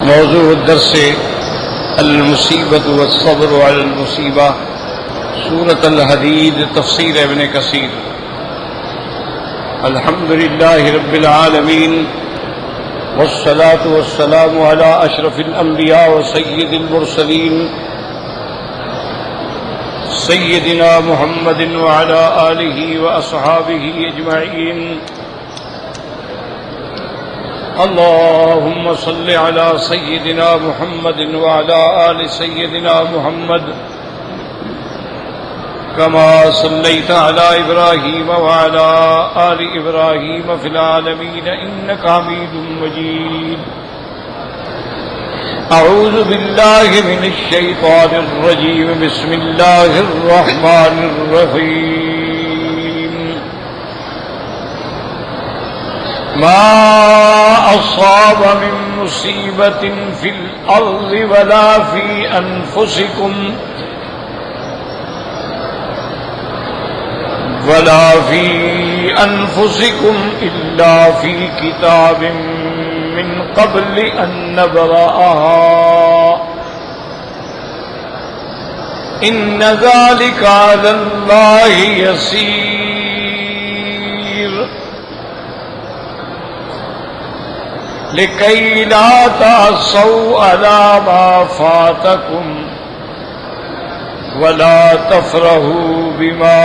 موضوع الدرس المصیبت والصبر علی المصیبہ، سورۃ الحدید، تفسیر ابن کثیر۔ الحمد للہ رب العالمین والصلاة والسلام علی اشرف الانبیاء وسید المرسلین سیدنا محمد وعلی آلہ واصحابہ اجمعین۔ اللهم صل على سيدنا محمد وعلى آل سيدنا محمد كما صليت على إبراهيم وعلى آل إبراهيم في العالمين إنك حميد مجيد۔ أعوذ بالله من الشيطان الرجيم، بسم الله الرحمن الرحيم۔ ما أصاب من مصيبة في الأرض ولا في أنفسكم إلا في كتاب من قبل أن نبرأها إن ذلك على الله يسير۔ لكي لا تأسوا على ما فاتكم ولا تفرحوا بما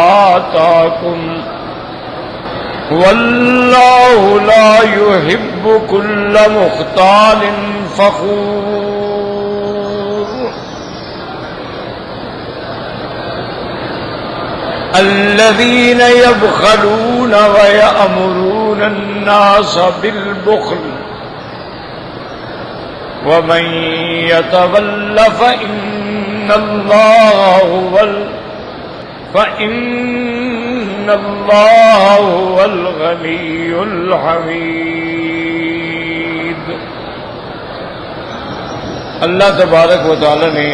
آتاكم والله لا يحب كل مختال فخور۔ الذين يبخلون ويأمرون الناس بالبخل ومن يتول فإن الله هو الغني الحميد۔ اللہ تبارک و تعالی نے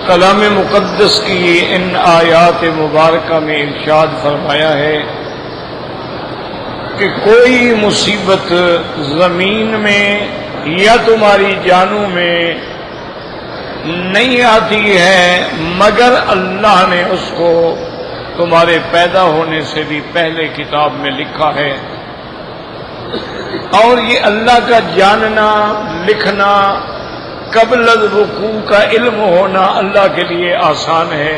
کلام مقدس کی ان آیات مبارکہ میں ارشاد فرمایا ہے کہ کوئی مصیبت زمین میں یا تمہاری جانوں میں نہیں آتی ہے مگر اللہ نے اس کو تمہارے پیدا ہونے سے بھی پہلے کتاب میں لکھا ہے۔ اور یہ اللہ کا جاننا، لکھنا، قبل الوقوع کا علم ہونا اللہ کے لیے آسان ہے۔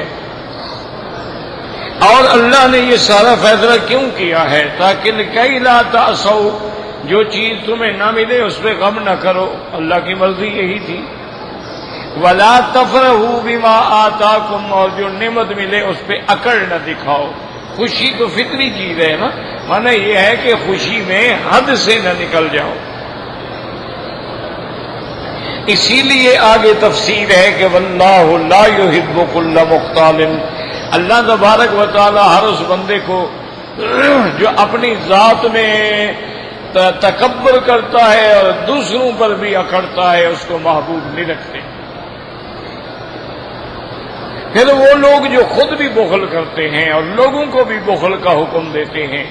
اور اللہ نے یہ سارا فیصلہ کیوں کیا ہے؟ تاکہ لکئی لا تأسو، جو چیز تمہیں نہ ملے اس پہ غم نہ کرو، اللہ کی مرضی یہی تھی۔ ولا تفرحوا بما آتاکم، اور جو نعمت ملے اس پہ اکڑ نہ دکھاؤ۔ خوشی تو فطری چیز ہے نا، معنی یہ ہے کہ خوشی میں حد سے نہ نکل جاؤ۔ اسی لیے آگے تفسیر ہے کہ واللہ لا یحب کل مختال، اللہ تبارک و تعالی ہر اس بندے کو جو اپنی ذات میں تکبر کرتا ہے اور دوسروں پر بھی اکڑتا ہے اس کو محبوب نہیں رکھتے۔ پھر وہ لوگ جو خود بھی بخل کرتے ہیں اور لوگوں کو بھی بخل کا حکم دیتے ہیں۔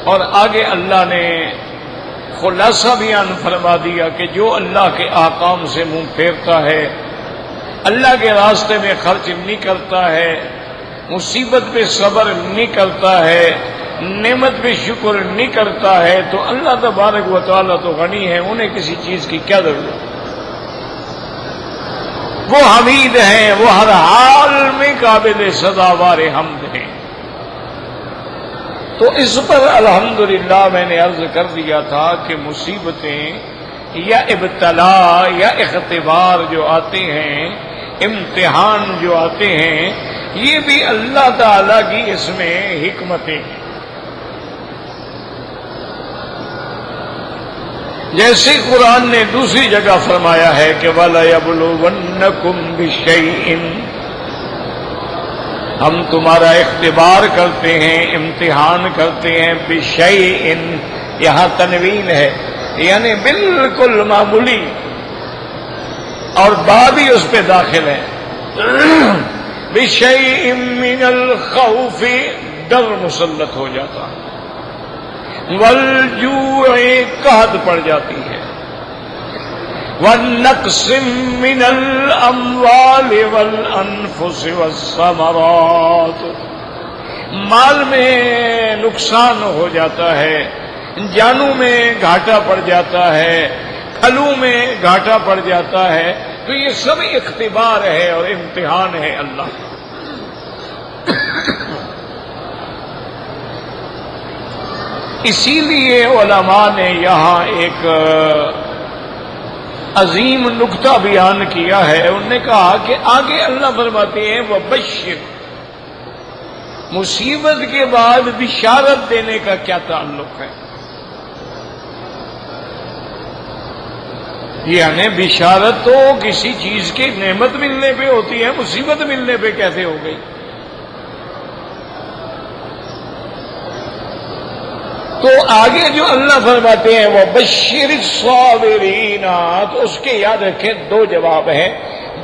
اور آگے اللہ نے خلاصہ بیان فرما دیا کہ جو اللہ کے احکام سے منہ پھیرتا ہے، اللہ کے راستے میں خرچ نہیں کرتا ہے، مصیبت پہ صبر نہیں کرتا ہے، نعمت پہ شکر نہیں کرتا ہے، تو اللہ تبارک و تعالیٰ تو غنی ہے، انہیں کسی چیز کی کیا ضرورت؟ وہ حمید ہیں، وہ ہر حال میں قابل سزاوار حمد ہیں۔ تو اس پر الحمدللہ میں نے عرض کر دیا تھا کہ مصیبتیں یا ابتلا یا اختبار جو آتے ہیں، امتحان جو آتے ہیں، یہ بھی اللہ تعالی کی اس میں حکمتیں ہیں۔ جیسے قرآن نے دوسری جگہ فرمایا ہے کہ وَلَيَبْلُوَنَّكُمْ بِشَيْءٍ، ہم تمہارا اختبار کرتے ہیں، امتحان کرتے ہیں، بِشَيْءٍ، یہاں تنوین ہے یعنی بالکل معمولی، اور با بھی اس پہ داخل ہے۔ بِشَيْءٍ مِّنَ الْخَوْفِ، ڈر مسلط ہو جاتا، والجوع قحط پڑ جاتی ہے، والنقص من الاموال والانفس والثمرات، مال میں نقصان ہو جاتا ہے، جانوں میں گھاٹا پڑ جاتا ہے، پھلوں میں گھاٹا پڑ جاتا ہے، تو یہ سب اختبار ہے اور امتحان ہے اللہ۔ اسی لیے علماء نے یہاں ایک عظیم نکتہ بیان کیا ہے، انہوں نے کہا کہ آگے اللہ فرماتے ہیں وبشر، مصیبت کے بعد بشارت دینے کا کیا تعلق ہے؟ یعنی بشارت تو کسی چیز کی نعمت ملنے پہ ہوتی ہے، مصیبت ملنے پہ کیسے ہو گئی؟ تو آگے جو اللہ فرماتے ہیں وہ بشیر الصابرین، تو اس کے یاد رکھیں دو جواب ہیں۔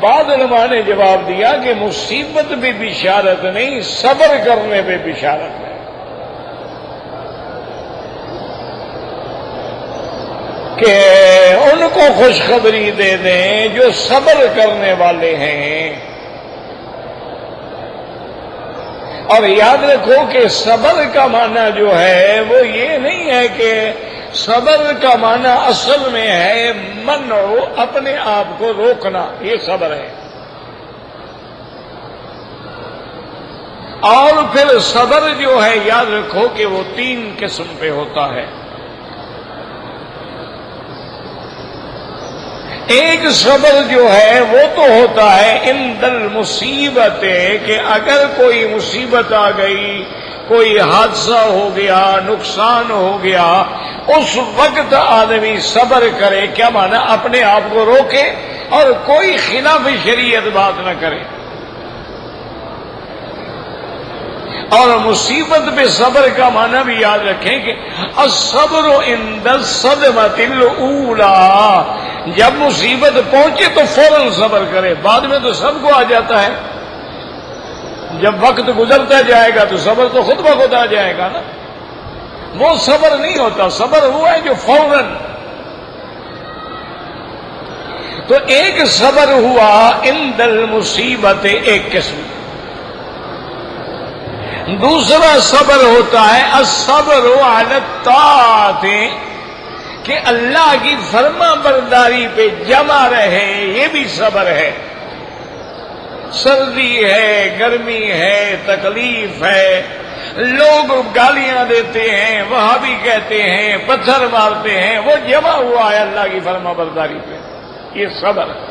بعض علماء نے جواب دیا کہ مصیبت بھی بشارت نہیں، صبر کرنے پہ بشارت ہے۔ کہ ان کو خوشخبری دے دیں جو صبر کرنے والے ہیں۔ اور یاد رکھو کہ صبر کا معنی جو ہے وہ یہ نہیں ہے کہ صبر کا معنی اصل میں ہے منع، اپنے آپ کو روکنا، یہ صبر ہے۔ اور پھر صبر جو ہے یاد رکھو کہ وہ تین قسم پہ ہوتا ہے۔ ایک صبر جو ہے وہ تو ہوتا ہے عند المصیبت، کہ اگر کوئی مصیبت آ گئی، کوئی حادثہ ہو گیا، نقصان ہو گیا، اس وقت آدمی صبر کرے۔ کیا معنی؟ اپنے آپ کو روکے اور کوئی خلاف شریعت بات نہ کرے۔ اور مصیبت پہ صبر کا معنی بھی یاد رکھیں کہ الصبر عند الصدمۃ الاولی، جب مصیبت پہنچے تو فوراً صبر کرے، بعد میں تو سب کو آ جاتا ہے، جب وقت گزرتا جائے گا تو صبر تو خود بخود آ جائے گا نا۔ وہ صبر نہیں ہوتا، صبر وہ ہے جو فوراً۔ تو ایک صبر ہوا عند المصیبت، ایک قسم۔ دوسرا صبر ہوتا ہے الصبر علی الطاعۃ، کہ اللہ کی فرما برداری پہ جمع رہے، یہ بھی صبر ہے۔ سردی ہے، گرمی ہے، تکلیف ہے، لوگ گالیاں دیتے ہیں، وہاں بھی کہتے ہیں، پتھر مارتے ہیں، وہ جمع ہوا ہے اللہ کی فرما برداری پہ، یہ صبر ہے۔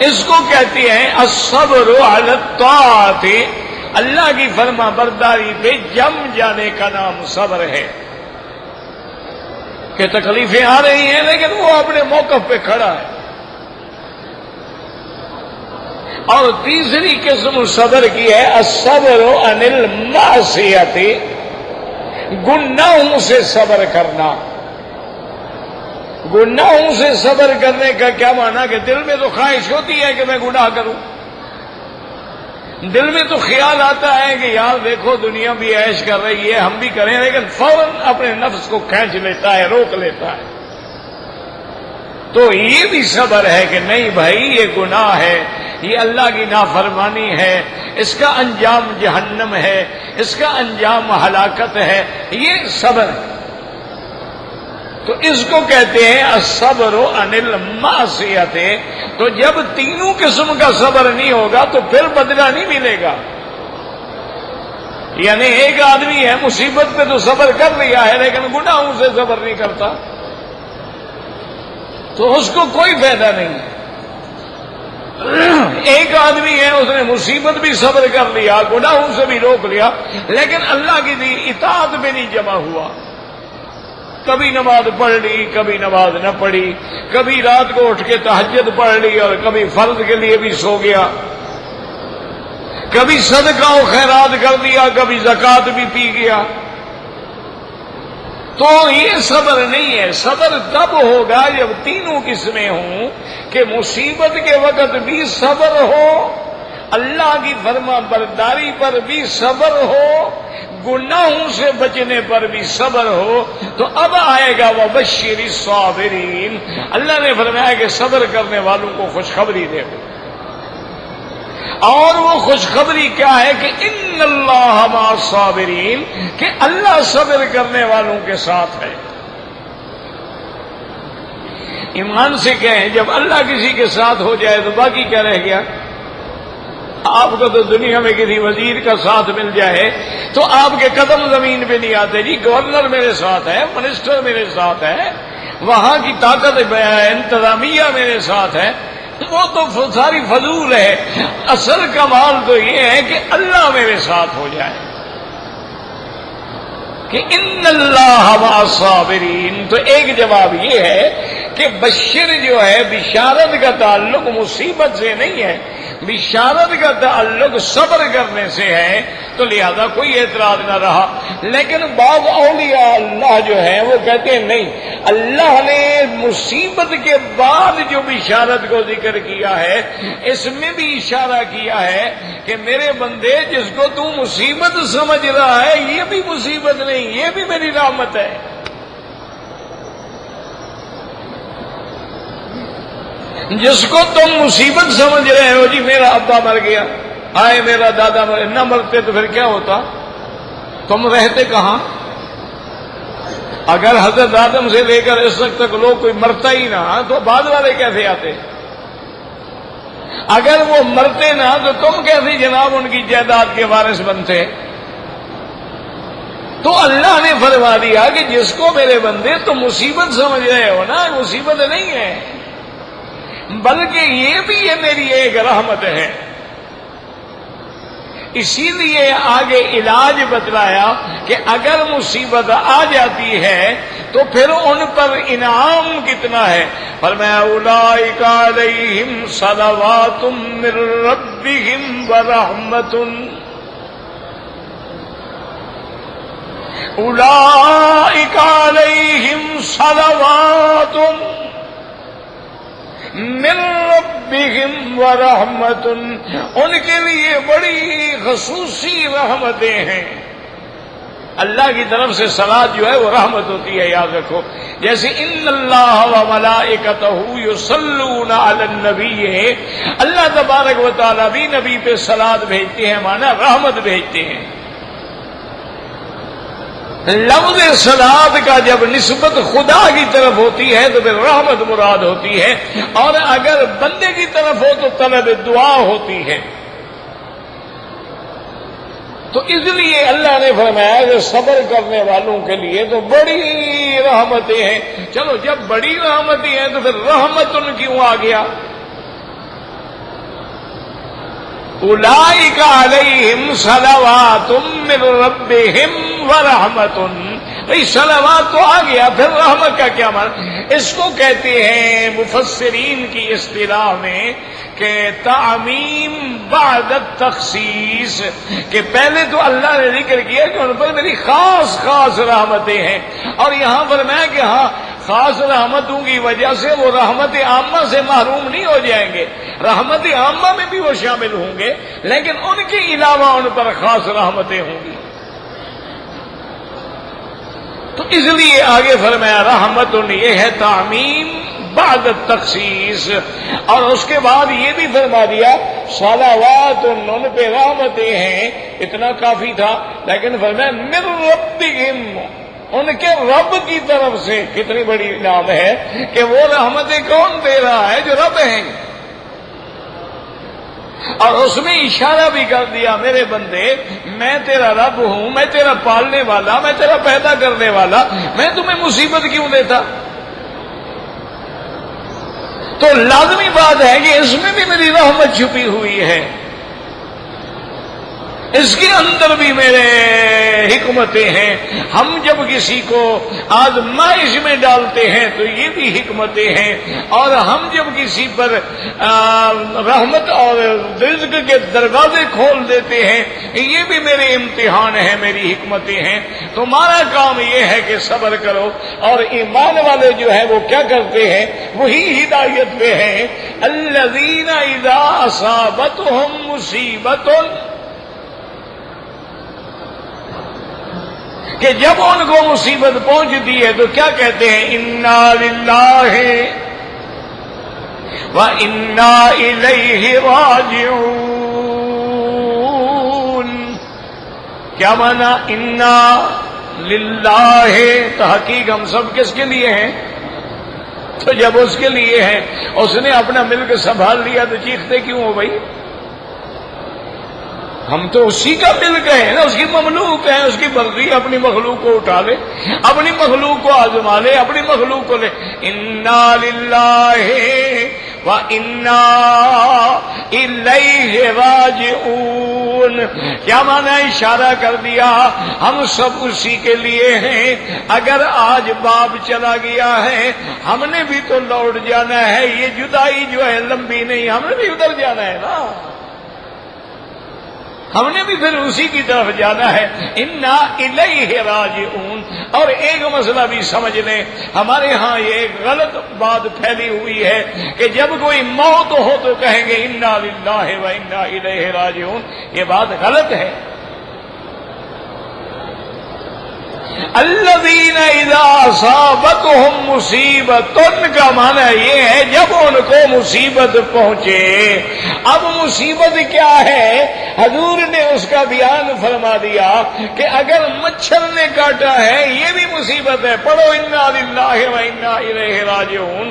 اس کو کہتے ہیں الصبر علی الطاعۃ، اللہ کی فرما برداری پہ جم جانے کا نام صبر ہے۔ کہ تکلیفیں آ رہی ہیں لیکن وہ اپنے موقف پہ کھڑا ہے۔ اور تیسری قسم صبر کی ہے الصبر عن المعصیۃ، گناہوں سے صبر کرنا۔ گناہوں سے صبر کرنے کا کیا معنی؟ کہ دل میں تو خواہش ہوتی ہے کہ میں گناہ کروں، دل میں تو خیال آتا ہے کہ یار دیکھو دنیا بھی عیش کر رہی ہے، ہم بھی کریں، لیکن فوراً اپنے نفس کو کھینچ لیتا ہے، روک لیتا ہے۔ تو یہ بھی صبر ہے کہ نہیں بھائی یہ گناہ ہے، یہ اللہ کی نافرمانی ہے، اس کا انجام جہنم ہے، اس کا انجام ہلاکت ہے، یہ صبر ہے۔ تو اس کو کہتے ہیں الصبر عن المعصیۃ۔ تو جب تینوں قسم کا صبر نہیں ہوگا تو پھر بدلہ نہیں ملے گا۔ یعنی ایک آدمی ہے مصیبت پہ تو صبر کر لیا ہے لیکن گناہوں سے صبر نہیں کرتا، تو اس کو کوئی فائدہ نہیں۔ ایک آدمی ہے اس نے مصیبت بھی صبر کر لیا، گناہوں سے بھی روک لیا، لیکن اللہ کی دی اطاعت میں نہیں جمع ہوا، کبھی نماز پڑھ لی، کبھی نماز نہ پڑھی، کبھی رات کو اٹھ کے تہجد پڑھ لی اور کبھی فرض کے لیے بھی سو گیا، کبھی صدقہ و خیرات کر دیا، کبھی زکوٰۃ بھی پی گیا۔ تو یہ صبر نہیں ہے۔ صبر تب ہوگا جب تینوں قسمیں ہوں، کہ مصیبت کے وقت بھی صبر ہو، اللہ کی فرما برداری پر بھی صبر ہو، گناہوں سے بچنے پر بھی صبر ہو، تو اب آئے گا وبشر الصابرین۔ اللہ نے فرمایا کہ صبر کرنے والوں کو خوشخبری دے دو، اور وہ خوشخبری کیا ہے کہ ان اللہ مع الصابرین، کہ اللہ صبر کرنے والوں کے ساتھ ہے۔ ایمان سے کہیں جب اللہ کسی کے ساتھ ہو جائے تو باقی کیا رہ گیا؟ آپ کو تو دنیا میں کسی وزیر کا ساتھ مل جائے تو آپ کے قدم زمین پہ نہیں آتے، جی گورنر میرے ساتھ ہے، منسٹر میرے ساتھ ہے، وہاں کی طاقت انتظامیہ میرے ساتھ ہے، وہ تو ساری فضول ہے۔ اصل کمال تو یہ ہے کہ اللہ میرے ساتھ ہو جائے، کہ ان اللہ مع الصابرین۔ تو ایک جواب یہ ہے کہ بشر جو ہے بشارت کا تعلق مصیبت سے نہیں ہے، بشارت کا تعلق صبر کرنے سے ہے، تو لہذا کوئی اعتراض نہ رہا۔ لیکن بعض اولیاء اللہ جو ہیں وہ کہتے ہیں نہیں، اللہ نے مصیبت کے بعد جو بشارت کو ذکر کیا ہے اس میں بھی اشارہ کیا ہے کہ میرے بندے جس کو تو مصیبت سمجھ رہا ہے یہ بھی مصیبت نہیں، یہ بھی میری رحمت ہے۔ جس کو تم مصیبت سمجھ رہے ہو، جی میرا ابا مر گیا، آئے میرا دادا مر، نہ مرتے تو پھر کیا ہوتا؟ تم رہتے کہاں؟ اگر حضرت آدم سے لے کر اس وقت تک لوگ کوئی مرتا ہی نہ تو بعد والے کیسے آتے؟ اگر وہ مرتے نہ تو تم کیسے جناب ان کی جائیداد کے وارث بنتے؟ تو اللہ نے فرما دیا کہ جس کو میرے بندے تم مصیبت سمجھ رہے ہو نا، مصیبت نہیں ہے، بلکہ یہ بھی یہ میری ایک رحمت ہے۔ اسی لیے آگے علاج بتلایا کہ اگر مصیبت آ جاتی ہے تو پھر ان پر انعام کتنا ہے۔ فرمایا اولئک علیہم صلوات من ربہم ورحمۃ، اولئک علیہم صلوات من ربہم ورحمۃ، ان کے لیے بڑی خصوصی رحمتیں ہیں۔ اللہ کی طرف سے صلاۃ جو ہے وہ رحمت ہوتی ہے، یاد رکھو۔ جیسے ان اللہ وملائکتہ یصلون علی النبی ہے، اللہ تبارک و تعالیٰ بھی نبی پہ صلاۃ بھیجتے ہیں، مانا رحمت بھیجتے ہیں۔ لفظ صلاۃ کا جب نسبت خدا کی طرف ہوتی ہے تو پھر رحمت مراد ہوتی ہے، اور اگر بندے کی طرف ہو تو طلب دعا ہوتی ہے۔ تو اس لیے اللہ نے فرمایا کہ صبر کرنے والوں کے لیے تو بڑی رحمتیں ہیں۔ چلو جب بڑی رحمتیں ہیں تو پھر رحمت ان کیوں آ گیا؟ اولئک علیہم صلوات من ربہم ورحمۃ، بھئی صلوات تو آ گیا، پھر رحمت کا کیا معنی؟ اس کو کہتے ہیں مفسرین کی اصطلاح میں کہ تعمیم بعد التخصیص، کہ پہلے تو اللہ نے ذکر کیا کہ ان پر میری خاص خاص رحمتیں ہیں، اور یہاں پر میں کہ ہاں خاص رحمتوں کی وجہ سے وہ رحمت عامہ سے محروم نہیں ہو جائیں گے، رحمت عامہ میں بھی وہ شامل ہوں گے، لیکن ان کے علاوہ ان پر خاص رحمتیں ہوں گی۔ تو اس لیے آگے فرمایا رحمت، یہ ہے تعمیم بعد التخصیص، اور اس کے بعد یہ بھی فرما دیا صلوات، ان پہ رحمتیں ہیں، اتنا کافی تھا، لیکن فرمایا من ربہم، ان کے رب کی طرف سے۔ کتنی بڑی انعام ہے کہ وہ رحمتیں کون دے رہا ہے؟ جو رب ہیں، اور اس میں اشارہ بھی کر دیا میرے بندے میں تیرا رب ہوں، میں تیرا پالنے والا، میں تیرا پیدا کرنے والا، میں تمہیں مصیبت کیوں دیتا؟ تو لازمی بات ہے کہ اس میں بھی میری رحمت چھپی ہوئی ہے، اس کے اندر بھی میرے حکمتیں ہیں. ہم جب کسی کو آزمائش میں ڈالتے ہیں تو یہ بھی حکمتیں ہیں, اور ہم جب کسی پر رحمت اور رزق کے دروازے کھول دیتے ہیں یہ بھی میرے امتحان ہیں, میری حکمتیں ہیں. تمہارا کام یہ ہے کہ صبر کرو. اور ایمان والے جو ہے وہ کیا کرتے ہیں, وہی ہدایت پہ ہیں. الذین اذا اصابتہم مصیبت, کہ جب ان کو مصیبت پہنچتی ہے تو کیا کہتے ہیں, انا للہ وَإِنَّا إِلَيْهِ رَاجِعُونَ. کیا مانا انا للہ, تحقیق ہم سب کس کے لیے ہیں؟ تو جب اس کے لیے ہیں, اس نے اپنا ملک سنبھال لیا تو چیختے کیوں ہو بھائی؟ ہم تو اسی کا ملک ہے نا, اس کی مملوک ہے. اس کی مرضی اپنی مخلوق کو اٹھا لے, اپنی مخلوق کو آزما لے, اپنی مخلوق کو لے. انا للہ وَإِنَّا إِلَيْهِ رَاجِعُونَ. کیا مانا, اشارہ کر دیا ہم سب اسی کے لیے ہیں. اگر آج باپ چلا گیا ہے ہم نے بھی تو لوٹ جانا ہے. یہ جدائی جو ہے لمبی نہیں, ہم نے بھی ادھر جانا ہے نا, ہم نے بھی پھر اسی کی طرف جانا ہے. انا الیہ راجعون. اور ایک مسئلہ بھی سمجھ لیں, ہمارے ہاں یہ ایک غلط بات پھیلی ہوئی ہے کہ جب کوئی موت ہو تو کہیں گے انا للہ و انا الیہ راجعون. یہ بات غلط ہے. الذین اذا اصابتہم مصیبت کا معنی یہ ہے جب ان کو مصیبت پہنچے. اب مصیبت کیا ہے, حضور نے اس کا بیان فرما دیا کہ اگر مچھر نے کاٹا ہے یہ بھی مصیبت ہے, پڑھو انا للہ و انا الیہ راجعون.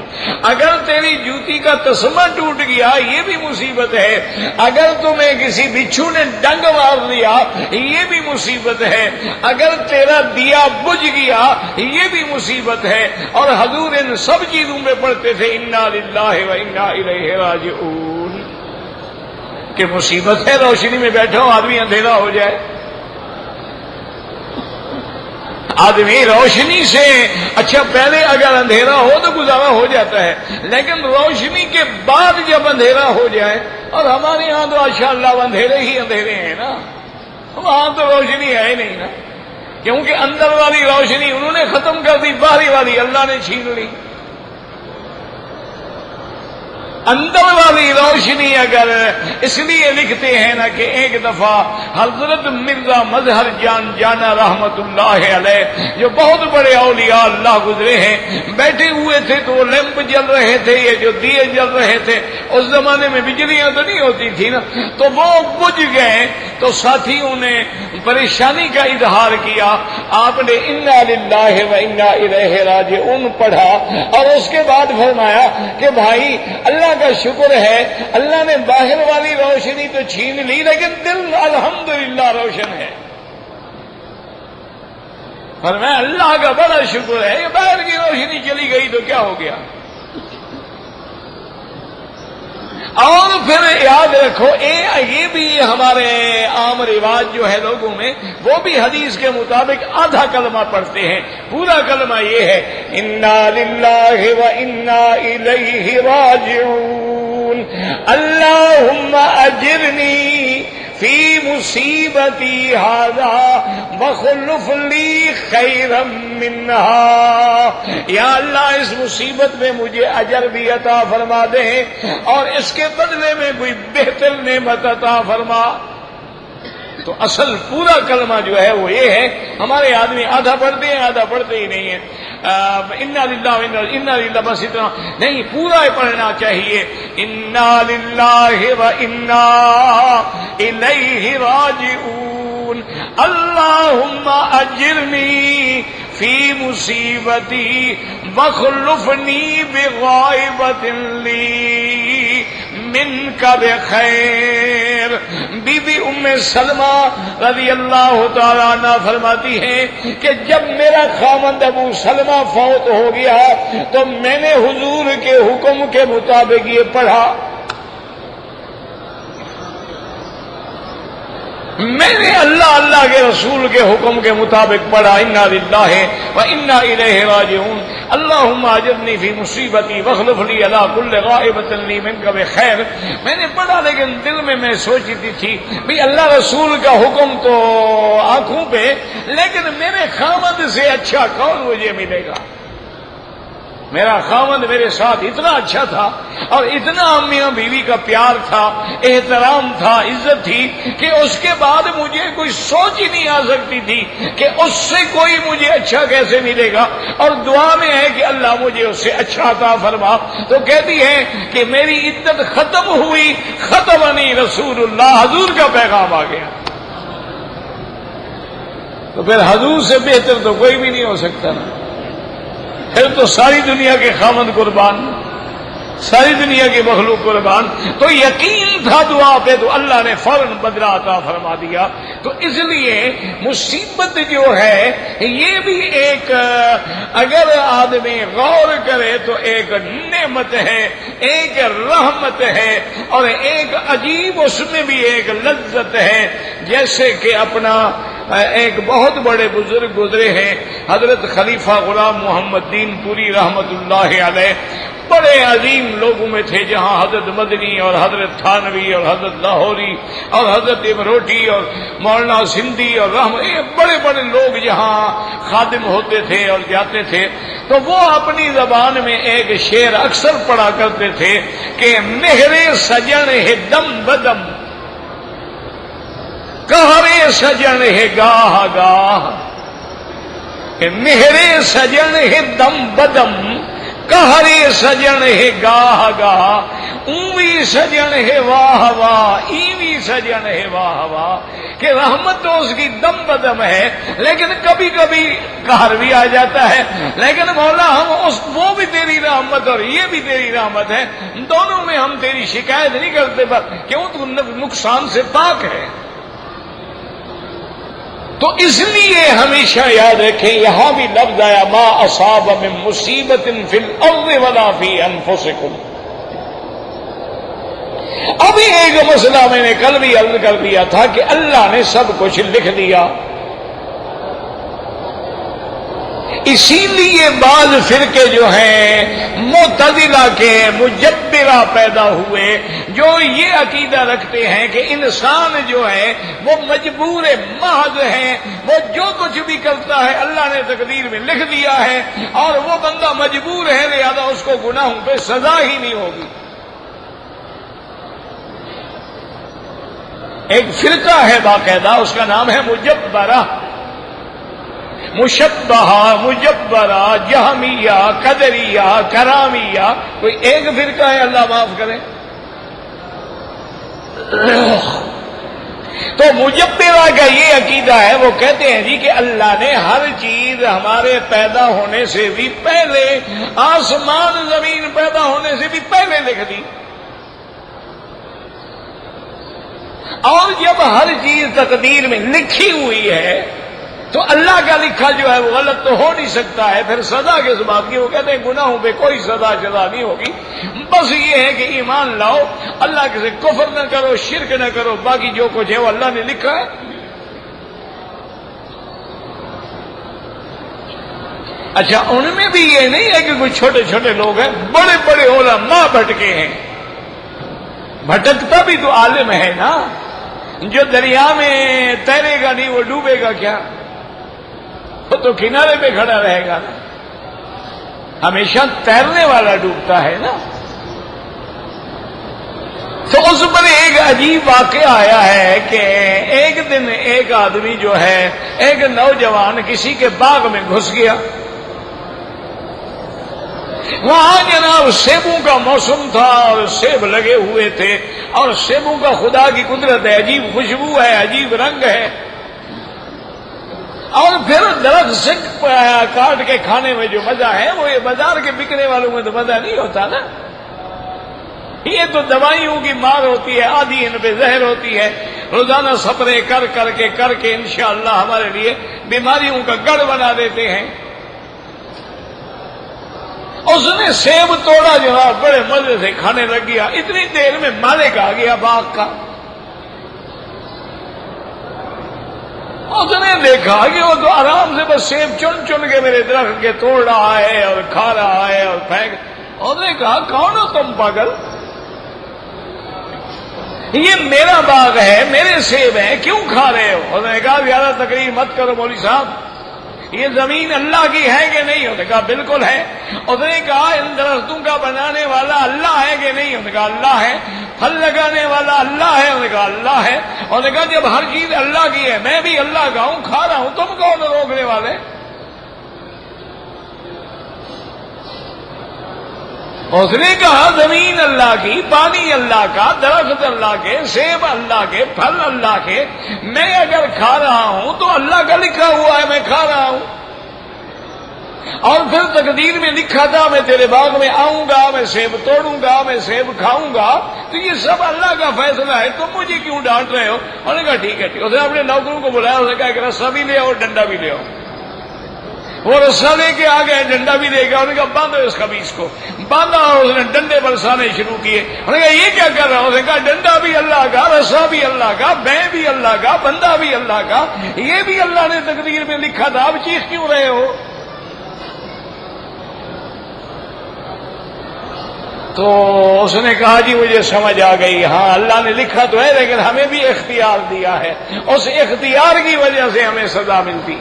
اگر تیری جوتی کا تسمہ ٹوٹ گیا یہ بھی مصیبت ہے. اگر تمہیں کسی بچھو نے ڈنگ مار دیا یہ بھی مصیبت ہے. اگر تیرا دیا بجھ گیا یہ بھی مصیبت ہے. اور حضور ان سب چیزوں میں پڑھتے تھے انا للہ و انا الیہ راجعون. کہ مصیبت ہے روشنی میں بیٹھا ہو آدمی اندھیرا ہو جائے, آدمی روشنی سے, اچھا پہلے اگر اندھیرا ہو تو گزارا ہو جاتا ہے, لیکن روشنی کے بعد جب اندھیرا ہو جائے, اور ہمارے یہاں تو ماشاءاللہ اندھیرے ہی اندھیرے ہیں نا, وہاں تو روشنی ہے ہی نہیں نا, کیونکہ اندر والی روشنی انہوں نے ختم کر دی, باہری والی اللہ نے چھین لی. اندر والی روشنی اگر اس لیے لکھتے ہیں نا کہ ایک دفعہ حضرت مرزا مظہر جان جانا رحمت اللہ علیہ جو بہت بڑے اولیاء اللہ گزرے ہیں, بیٹھے ہوئے تھے تو وہ لیمپ جل رہے تھے, یہ جو دیے جل رہے تھے, اس زمانے میں بجلیاں تو نہیں ہوتی تھی نا, تو وہ بجھ گئے. تو ساتھیوں نے پریشانی کا اظہار کیا, آپ نے انا للہ و انا الیہ راجعون پڑھا, اور اس کے بعد فرمایا کہ بھائی اللہ کا شکر ہے اللہ نے باہر والی روشنی تو چھین لی لیکن دل الحمدللہ روشن ہے. فرمایا اللہ کا بڑا شکر ہے, یہ باہر کی روشنی چلی گئی تو کیا ہو گیا. اور پھر یاد رکھو یہ بھی ہمارے عام رواج جو ہے لوگوں میں, وہ بھی حدیث کے مطابق آدھا کلمہ پڑھتے ہیں. پورا کلمہ یہ ہے انا للہ و انا الیہ راجعون. اللہم اجرنی فی مصیبتی ھذا وخلف لی خیرا منہا. یا اللہ اس مصیبت میں مجھے اجر بھی عطا فرما دے اور اس کے بدلے میں کوئی بہتر نعمت عطا فرما. تو اصل پورا کلمہ جو ہے وہ یہ ہے. ہمارے آدمی آدھا پڑھتے ہیں آدھا پڑھتے ہی نہیں ہیں. انا للہ انا للہ بس اتنا نہیں, پورا پڑھنا چاہیے. انا للہ و انا الیہ راجعون. اللہم اجرنی فی مصیبتی وخلفنی بغائبۃ لی منک بخیر. بی بی ام سلمہ رضی اللہ تعالیٰ عنہ فرماتی ہیں کہ جب میرا خاوند ابو سلمہ فوت ہو گیا تو میں نے حضور کے حکم کے مطابق یہ پڑھا. میں نے اللہ کے رسول کے حکم کے مطابق پڑھا انا للہ و انا الیہ راجعون اللہم اجرنی فی مصیبتی واخلف لی علی کل غائبۃ لی منک بخیر. میں نے پڑھا لیکن دل میں سوچتی تھی بھی اللہ رسول کا حکم تو آنکھوں پہ، لیکن میرے خامد سے اچھا کون مجھے ملے گا؟ میرا خامد میرے ساتھ اتنا اچھا تھا اور اتنا میاں بیوی کا پیار تھا، احترام تھا، عزت تھی کہ اس کے بعد مجھے کوئی سوچ ہی نہیں آ سکتی تھی کہ اس سے کوئی مجھے اچھا کیسے ملے گا. اور دعا میں ہے کہ اللہ مجھے اس سے اچھا عطا فرما. تو کہتی ہے کہ میری عدت ختم ہوئی، ختمنی رسول اللہ، حضور کا پیغام آ گیا. تو پھر حضور سے بہتر تو کوئی بھی نہیں ہو سکتا نا. پھر تو ساری دنیا کے خامد قربان، ساری دنیا کی مخلوق قربان. تو یقین تھا دعا پہ تو اللہ نے فوراً بدلہ عطا فرما دیا. تو اس لیے مصیبت جو ہے یہ بھی ایک، اگر آدمی غور کرے تو ایک نعمت ہے، ایک رحمت ہے، اور ایک عجیب اس میں بھی ایک لذت ہے. جیسے کہ اپنا ایک بہت بڑے بزرگ گزرے ہیں حضرت خلیفہ غلام محمد دین پوری رحمت اللہ علیہ. بڑے عظیم لوگوں میں تھے، جہاں حضرت مدنی اور حضرت تھانوی اور حضرت لاہوری اور حضرت امروٹی اور مولانا سندھی اور بڑے بڑے لوگ جہاں خادم ہوتے تھے اور جاتے تھے. تو وہ اپنی زبان میں ایک شعر اکثر پڑھا کرتے تھے کہ مہرے سجن ہے دم بدم، کہرے سجن ہے گاہ گاہ. کہ مہرے سجن ہے دم بدم، کہرے سجن ہے گاہ گاہ. اوی سجن ہے واہ واہ، ایوی سجن ہے واہ واہ. کہ رحمت تو اس کی دم بدم ہے، لیکن کبھی کبھی قہر بھی آ جاتا ہے. لیکن مولا ہم وہ بھی تیری رحمت اور یہ بھی تیری رحمت ہے، دونوں میں ہم تیری شکایت نہیں کرتے، پر کیوں تو نقصان سے پاک ہے. تو اس لیے ہمیشہ یاد رکھیں، یہاں بھی لفظ آیا ما اصاب من مصیبت فی الارض ولا فی انفسکم. ابھی ایک مسئلہ میں نے کل بھی عرض کر دیا تھا کہ اللہ نے سب کچھ لکھ دیا. اسی لیے بعض فرقے جو ہیں معتزلہ کے مجبرہ پیدا ہوئے، جو یہ عقیدہ رکھتے ہیں کہ انسان جو ہے وہ مجبور محض ہے، وہ جو کچھ بھی کرتا ہے اللہ نے تقدیر میں لکھ دیا ہے اور وہ بندہ مجبور ہے، لہذا اس کو گناہوں پہ سزا ہی نہیں ہوگی. ایک فرقہ ہے باقاعدہ، اس کا نام ہے مجبرہ، مشبہہ، مجبرہ، جہمیہ، قدریہ، کرامیہ. کوئی ایک فرقہ ہے، اللہ معاف کرے. تو مجبرہ کا یہ عقیدہ ہے، وہ کہتے ہیں جی کہ اللہ نے ہر چیز ہمارے پیدا ہونے سے بھی پہلے، آسمان زمین پیدا ہونے سے بھی پہلے لکھ دی. اور جب ہر چیز تقدیر میں لکھی ہوئی ہے تو اللہ کا لکھا جو ہے وہ غلط تو ہو نہیں سکتا ہے. پھر سزا کس بات کی؟ وہ کہتے ہیں گناہوں پہ کوئی سزا نہیں ہوگی، بس یہ ہے کہ ایمان لاؤ، اللہ کے سے کفر نہ کرو، شرک نہ کرو، باقی جو کچھ ہے وہ اللہ نے لکھا ہے. اچھا، ان میں بھی یہ نہیں ہے کہ کچھ چھوٹے چھوٹے لوگ ہیں، بڑے بڑے علماء بھٹکے ہیں. بھٹکتا بھی تو عالم ہے نا. جو دریا میں تیرے گا نہیں وہ ڈوبے گا کیا؟ وہ تو کنارے پہ کھڑا رہے گا نا. ہمیشہ تیرنے والا ڈوبتا ہے نا. تو اس پر ایک عجیب واقعہ آیا ہے کہ ایک دن ایک آدمی جو ہے، ایک نوجوان کسی کے باغ میں گھس گیا. وہاں جناب سیبوں کا موسم تھا اور سیب لگے ہوئے تھے، اور سیبوں کا خدا کی قدرت ہے، عجیب خوشبو ہے، عجیب رنگ ہے. اور پھر درخت سے کاٹ کے کھانے میں جو مزہ ہے وہ یہ بازار کے بکنے والوں میں تو مزہ نہیں ہوتا نا. یہ تو دوائیوں کی مار ہوتی ہے، آدھی ان پہ زہر ہوتی ہے. روزانہ سپرے کر کے انشاءاللہ ہمارے لیے بیماریوں کا گڑھ بنا دیتے ہیں. اس نے سیب توڑا جناب، بڑے مزے سے کھانے لگ گیا. اتنی دیر میں مالک آ گیا باغ کا. اس نے دیکھا کہ وہ تو آرام سے بس سیب چن چن کے میرے درخت کے توڑ رہا ہے اور کھا رہا ہے اور پھینک. اس نے کہا کون ہو تم پاگل؟ یہ میرا باغ ہے، میرے سیب ہیں، کیوں کھا رہے ہو؟ اس نے کہا زیادہ تقریر مت کرو مولوی صاحب، یہ زمین اللہ کی ہے کہ نہیں؟ اس نے کہا بالکل ہے. اس نے کہا ان درختوں کا بنانے والا اللہ ہے کہ نہیں؟ اس نے کہا اللہ ہے. پھل لگانے والا اللہ ہے؟ اس نے کہا اللہ ہے. اس نے کہا جب ہر چیز اللہ کی ہے، میں بھی اللہ کا ہوں، کھا رہا ہوں، تم کون روکنے والے؟ اس نے کہا زمین اللہ کی، پانی اللہ کا، درخت اللہ کے، سیب اللہ کے، پھل اللہ کے، میں اگر کھا رہا ہوں تو اللہ کا لکھا ہوا ہے میں کھا رہا ہوں. اور پھر تقدیر میں لکھا تھا میں تیرے باغ میں آؤں گا، میں سیب توڑوں گا، میں سیب کھاؤں گا، تو یہ سب اللہ کا فیصلہ ہے، تم مجھے کیوں ڈانٹ رہے ہو؟ انہوں نے کہا ٹھیک ہے ٹھیک. اس نے اپنے نوکروں کو بلایا، اس نے کہا ایک رسا بھی لے آؤ اور ڈنڈا بھی لے آؤ. وہ رسا لے کے آ گئے، ڈنڈا بھی لے گا. انہوں نے کہا باندھو اس خبیث کو. باندھا اور اس نے ڈنڈے برسانے شروع کیے. انہوں نے کہا یہ کیا کر رہا ہوں؟ اس نے کہا ڈنڈا بھی اللہ کا، رسا بھی اللہ کا، میں بھی اللہ کا، بندہ بھی اللہ کا، یہ بھی اللہ نے تقدیر میں لکھا تھا، اب چیخ کیوں رہے ہو؟ تو اس نے کہا جی مجھے سمجھ آ گئی، ہاں اللہ نے لکھا تو ہے لیکن ہمیں بھی اختیار دیا ہے، اس اختیار کی وجہ سے ہمیں سزا ملتی.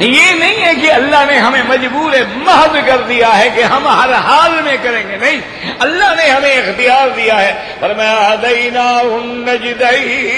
یہ نہیں ہے کہ اللہ نے ہمیں مجبور محض کر دیا ہے کہ ہم ہر حال میں کریں گے، نہیں، اللہ نے ہمیں اختیار دیا ہے. فرمایا ہدیناہ النجدین.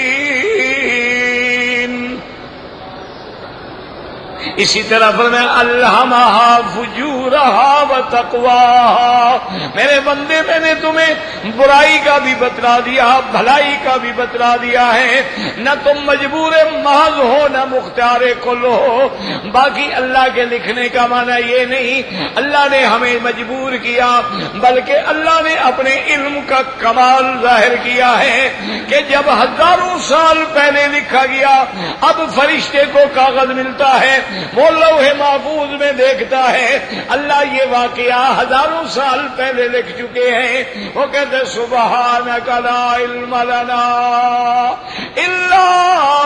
اسی طرح فرمایا الہمہا فجورہا و تقواہا. میرے بندے میں نے تمہیں برائی کا بھی بتلا دیا، بھلائی کا بھی بتلا دیا ہے. نہ تم مجبور محض ہو نہ مختار کل ہو. باقی اللہ کے لکھنے کا معنی یہ نہیں اللہ نے ہمیں مجبور کیا، بلکہ اللہ نے اپنے علم کا کمال ظاہر کیا ہے کہ جب ہزاروں سال پہلے لکھا گیا، اب فرشتے کو کاغذ ملتا ہے، وہ لوح محفوظ میں دیکھتا ہے اللہ یہ واقعہ ہزاروں سال پہلے لکھ چکے ہیں. وہ کہتے سبحانک لا علم لنا الا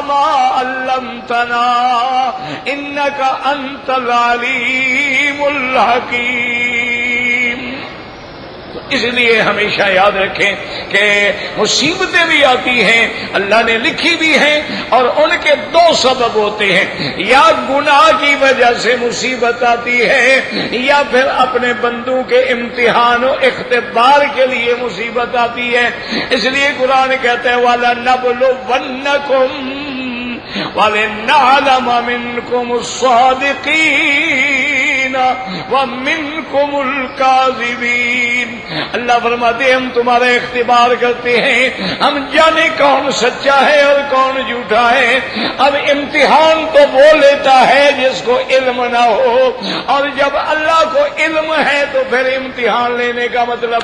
ما علمتنا انک انت العلیم الحکیم. اس لیے ہمیشہ یاد رکھیں کہ مصیبتیں بھی آتی ہیں، اللہ نے لکھی بھی ہیں، اور ان کے دو سبب ہوتے ہیں، یا گناہ کی وجہ سے مصیبت آتی ہے، یا پھر اپنے بندوں کے امتحان و اختبار کے لیے مصیبت آتی ہے. اس لیے قرآن کہتا ہے وَلَنَبْلُوَنَّكُمْ وَلِنَعْلَمَ مِنْكُمُ الصَّادِقِينَ وَمِنْكُمُ الْكَاذِبِينَ. اللہ فرماتے ہیں ہم تمہارا اختبار کرتے ہیں، ہم جانے کون سچا ہے اور کون جھوٹا ہے. اب امتحان تو وہ لیتا ہے جس کو علم نہ ہو، اور جب اللہ کو علم ہے تو پھر امتحان لینے کا مطلب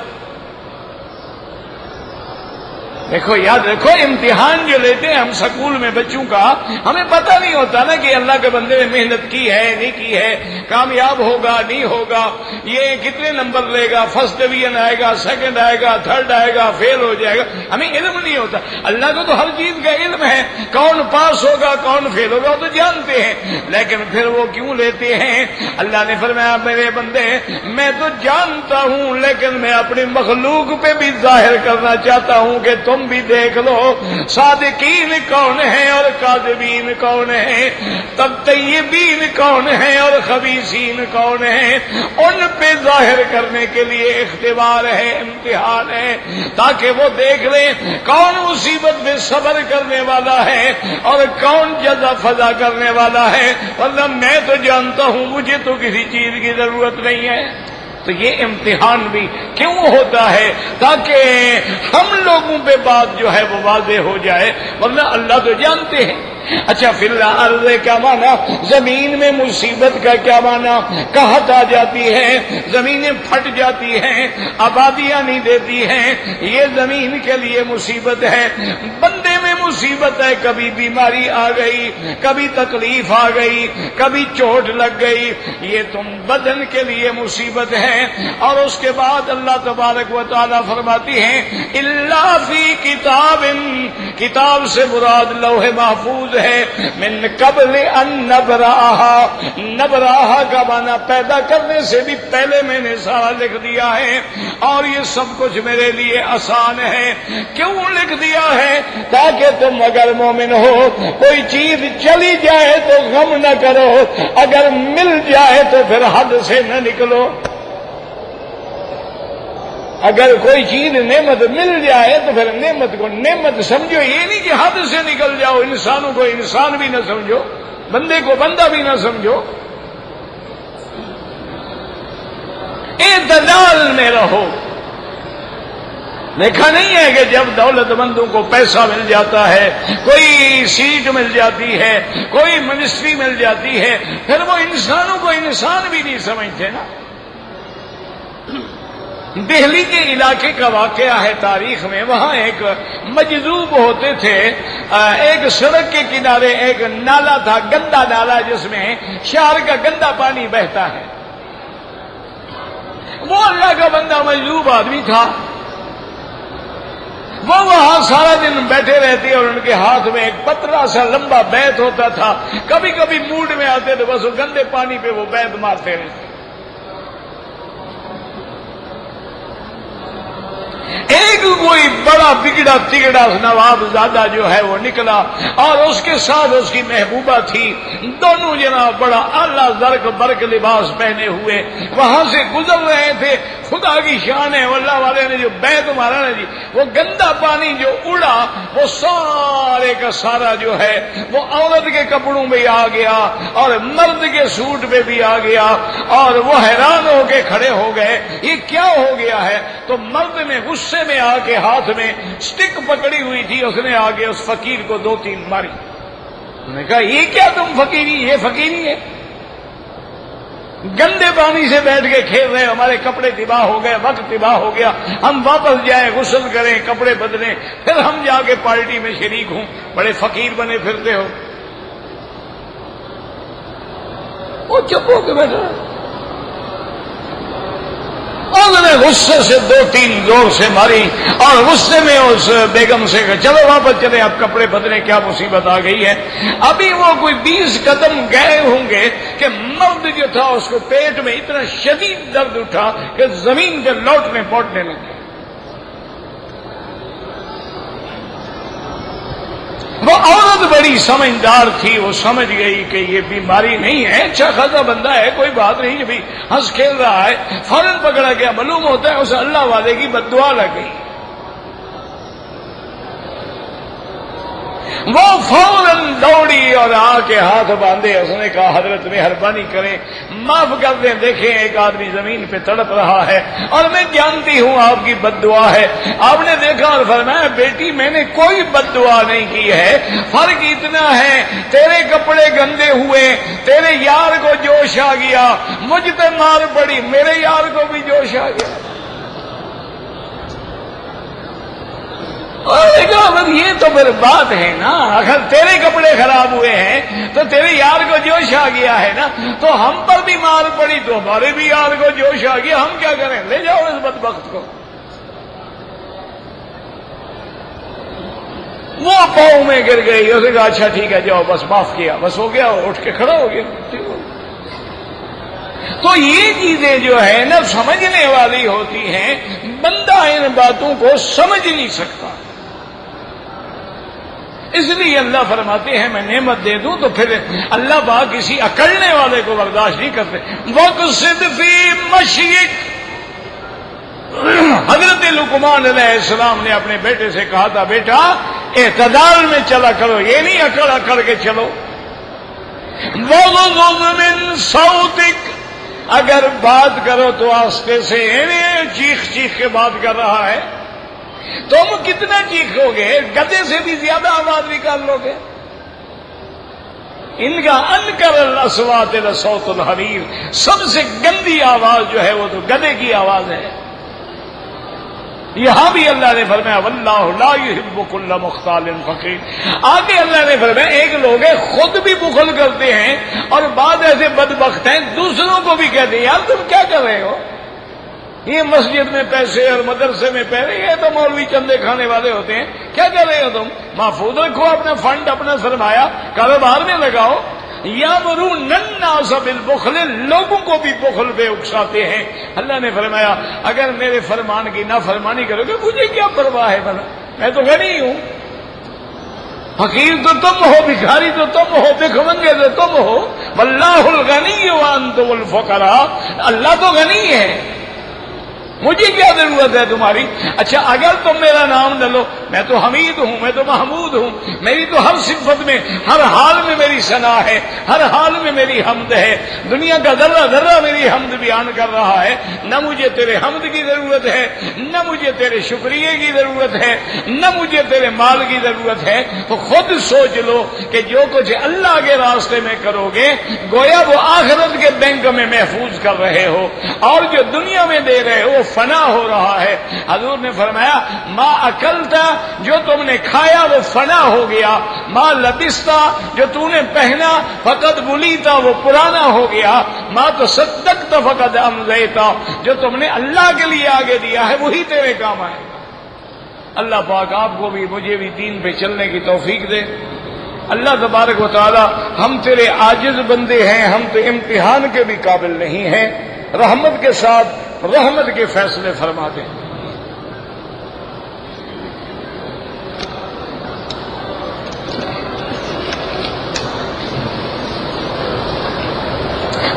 دیکھو، یاد رکھو، امتحان جو لیتے ہیں ہم سکول میں بچوں کا، ہمیں پتہ نہیں ہوتا نا کہ اللہ کے بندے نے محنت کی ہے نہیں کی ہے، کامیاب ہوگا نہیں ہوگا، یہ کتنے نمبر لے گا، فرسٹ ڈویژن آئے گا، سیکنڈ آئے گا، تھرڈ آئے گا، فیل ہو جائے گا، ہمیں علم نہیں ہوتا. اللہ کو تو ہر چیز کا علم ہے، کون پاس ہوگا کون فیل ہوگا وہ تو جانتے ہیں، لیکن پھر وہ کیوں لیتے ہیں؟ اللہ نے فرمایا میرے بندے میں تو جانتا ہوں، لیکن میں اپنی مخلوق پہ بھی ظاہر کرنا چاہتا ہوں کہ تم بھی دیکھ لو صادقین کون ہیں اور کاذبین کون ہیں، تب طیبین کون ہیں اور خبیثین کون ہیں. ان پہ ظاہر کرنے کے لیے اختبار ہے، امتحان ہے، تاکہ وہ دیکھ لیں کون مصیبت میں صبر کرنے والا ہے اور کون جزا فضا کرنے والا ہے. ورنہ میں تو جانتا ہوں مجھے تو کسی چیز کی ضرورت نہیں ہے. تو یہ امتحان بھی کیوں ہوتا ہے؟ تاکہ ہم لوگوں پہ بات جو ہے وہ واضح ہو جائے، ورنہ اللہ تو جانتے ہیں. اچھا فی الارض کیا مانا؟ زمین میں مصیبت کا کیا مانا؟ قحط آ جاتی ہے، زمینیں پھٹ جاتی ہیں، آبادیاں نہیں دیتی ہیں، یہ زمین کے لیے مصیبت ہے۔ بندے میں مصیبت ہے، کبھی بیماری آ گئی، کبھی تکلیف آ گئی، کبھی چوٹ لگ گئی، یہ تم بدن کے لیے مصیبت ہے۔ اور اس کے بعد اللہ تبارک و تعالی فرماتی ہیں الا فی کتاب، کتاب سے مراد لوح محفوظ ہے، من قبل ان نبرأها، نبرأها کا معنی پیدا کرنے سے بھی پہلے میں نے سارا لکھ دیا ہے، اور یہ سب کچھ میرے لیے آسان ہے۔ کیوں لکھ دیا ہے؟ تاکہ تم اگر مومن ہو، کوئی چیز چلی جائے تو غم نہ کرو، اگر مل جائے تو پھر حد سے نہ نکلو۔ اگر کوئی چیز نعمت مل جائے تو پھر نعمت کو نعمت سمجھو، یہ نہیں کہ حد سے نکل جاؤ، انسانوں کو انسان بھی نہ سمجھو، بندے کو بندہ بھی نہ سمجھو، اعتدال میں رہو۔ دیکھا نہیں ہے کہ جب دولت مندوں کو پیسہ مل جاتا ہے، کوئی سیٹ مل جاتی ہے، کوئی منسٹری مل جاتی ہے، پھر وہ انسانوں کو انسان بھی نہیں سمجھتے نا۔ دہلی کے علاقے کا واقعہ ہے تاریخ میں، وہاں ایک مجذوب ہوتے تھے، ایک سڑک کے کنارے ایک نالا تھا، گندا نالا، جس میں شہر کا گندا پانی بہتا ہے۔ وہ اللہ کا بندہ مجذوب آدمی تھا، وہ وہاں سارا دن بیٹھے رہتے اور ان کے ہاتھ میں ایک پتلا سا لمبا بیت ہوتا تھا، کبھی کبھی موڈ میں آتے تو بس وہ گندے پانی پہ وہ بیت مارتے رہتے۔ ایک کوئی بڑا بگڑا تگڑا نواب زادہ جو ہے وہ نکلا، اور اس کے ساتھ اس کی محبوبہ تھی، دونوں جناب بڑا اعلیٰ زرق برق لباس پہنے ہوئے وہاں سے گزر رہے تھے۔ خدا کی شان ہے، اللہ والے نے جو بیت مارا نا جی، وہ گندا پانی جو اڑا وہ سارے کا سارا جو ہے وہ عورت کے کپڑوں میں آ گیا اور مرد کے سوٹ میں بھی آ گیا، اور وہ حیران ہو کے کھڑے ہو گئے یہ کیا ہو گیا ہے؟ تو مرد نے غصے میں آ کے ہاتھ میں سٹک پکڑی ہوئی تھی، اس نے آگے اس فقیر کو 2-3 ماری۔ انہوں نے کہا یہ کیا تم فقیری، یہ فقیری ہے؟ گندے پانی سے بیٹھ کے کھیل رہے، ہمارے کپڑے تباہ ہو گئے، وقت تباہ ہو گیا، ہم واپس جائیں، غسل کریں، کپڑے بدلیں، پھر ہم جا کے پارٹی میں شریک ہوں، بڑے فقیر بنے پھرتے ہو۔ وہ چپ ہو کے بیٹھا، انہوں نے غصے سے 2-3 زور سے ماری، اور غصے میں اس بیگم سے کہا چلو واپس چلیں، اب کپڑے بدلیں، کیا مصیبت آ گئی ہے۔ ابھی وہ کوئی 20 قدم گئے ہوں گے کہ مرد جو تھا اس کو پیٹ میں اتنا شدید درد اٹھا کہ زمین پہ لوٹنے پوٹنے لگے۔ وہ عورت بڑی سمجھدار تھی، وہ سمجھ گئی کہ یہ بیماری نہیں ہے، اچھا خاصا بندہ ہے، کوئی بات نہیں، ابھی ہنس کھیل رہا ہے، فوراً پکڑا گیا۔ معلوم ہوتا ہے اسے اللہ والے کی بد دعا لگ گئی۔ وہ فوراً دوڑی اور آ کے ہاتھ باندھے، اس نے کہا حضرت مہربانی کریں، معاف کر دیں، دیکھیں ایک آدمی زمین پہ تڑپ رہا ہے اور میں جانتی ہوں آپ کی بد دعا ہے۔ آپ نے دیکھا اور فرمایا بیٹی میں نے کوئی بد دعا نہیں کی ہے، فرق اتنا ہے تیرے کپڑے گندے ہوئے، تیرے یار کو جوش آ گیا، مجھ پہ مار پڑی، میرے یار کو بھی جوش آ گیا۔ اور یہ تو پھر بات ہے نا، اگر تیرے کپڑے خراب ہوئے ہیں تو تیرے یار کو جوش آ گیا ہے نا، تو ہم پر بھی مار پڑی تو ہمارے بھی یار کو جوش آ گیا، ہم کیا کریں؟ لے جاؤ اس بدبخت کو۔ وہ پاؤں میں گر گئی، اس نے کہا اچھا ٹھیک ہے جاؤ، بس معاف کیا، بس ہو گیا، اٹھ کے کھڑا ہو گیا۔ تو یہ چیزیں جو ہے نا سمجھنے والی ہوتی ہیں، بندہ ان باتوں کو سمجھ نہیں سکتا، اس لیے اللہ فرماتے ہیں میں نعمت دے دوں تو پھر اللہ پاک کسی اکڑنے والے کو برداشت نہیں کرتے۔ وَقْصِدْ فِي مَشْيِكَ، حضرت لقمان علیہ السلام نے اپنے بیٹے سے کہا تھا بیٹا اعتدال میں چلا کرو، یہ نہیں اکڑ اکڑ کے چلو۔ وَغْضُضْ مِنْ صَوْتِكَ، اگر بات کرو تو آستے سے، چیخ چیخ کے بات کر رہا ہے، تم کتنا چیخو گے؟ گدے سے بھی زیادہ آواز نکال لو گے۔ ان کا انکر الاصوات لصوت الحریر، سب سے گندی آواز جو ہے وہ تو گدھے کی آواز ہے۔ یہاں بھی اللہ نے فرمایا واللہ لا یحب کل مختال فخور۔ آگے اللہ نے فرمایا ایک لوگ ہیں خود بھی بخل کرتے ہیں اور بعض ایسے بدبخت ہیں دوسروں کو بھی کہتے ہیں یار تم کیا کر رہے ہو، یہ مسجد میں پیسے اور مدرسے میں پیسے، یہ تو مولوی چندے کھانے والے ہوتے ہیں، کیا کر رہے ہو تم، محفوظ رکھو اپنا فنڈ، اپنا سرمایہ کاروبار میں لگاؤ۔ یامرون الناس بالبخل، لوگوں کو بھی بخل پہ اکساتے ہیں۔ اللہ نے فرمایا اگر میرے فرمان کی نافرمانی کرو گے مجھے کیا پرواہ ہے، بنا میں تو غنی ہوں، فقیر تو تم ہو، بھکاری تو تم ہو، بھیک مانگے تو تم ہو، واللہ الغنی وانتم الفقراء، اللہ تو غنی ہے، مجھے کیا ضرورت ہے تمہاری۔ اچھا اگر تم میرا نام نہ لو، میں تو حمید ہوں، میں تو محمود ہوں، میری تو ہر صفت میں ہر حال میں میری ثنا ہے، ہر حال میں میری حمد ہے، دنیا کا ذرہ ذرہ میری حمد بیان کر رہا ہے، نہ مجھے تیرے حمد کی ضرورت ہے، نہ مجھے تیرے شکریہ کی ضرورت ہے، نہ مجھے تیرے مال کی ضرورت ہے۔ تو خود سوچ لو کہ جو کچھ اللہ کے راستے میں کرو گے گویا وہ آخرت کے بینک میں محفوظ کر رہے ہو، اور جو دنیا میں دے رہے ہو فنا ہو رہا ہے۔ حضور نے فرمایا ما اکلتا، جو تم نے کھایا وہ فنا ہو گیا، ما لبستا، جو تم نے پہنا فقد بلیتا وہ پرانا ہو گیا، ما تصدقت فقد امضیتا، جو تم نے اللہ کے لیے آگے دیا ہے وہی تیرے کام آئے۔ اللہ پاک آپ کو بھی مجھے بھی دین پہ چلنے کی توفیق دے۔ اللہ تبارک و تعالی ہم تیرے عاجز بندے ہیں، ہم تو امتحان کے بھی قابل نہیں ہیں، رحمت کے ساتھ رحمت کے فیصلے فرما دیں۔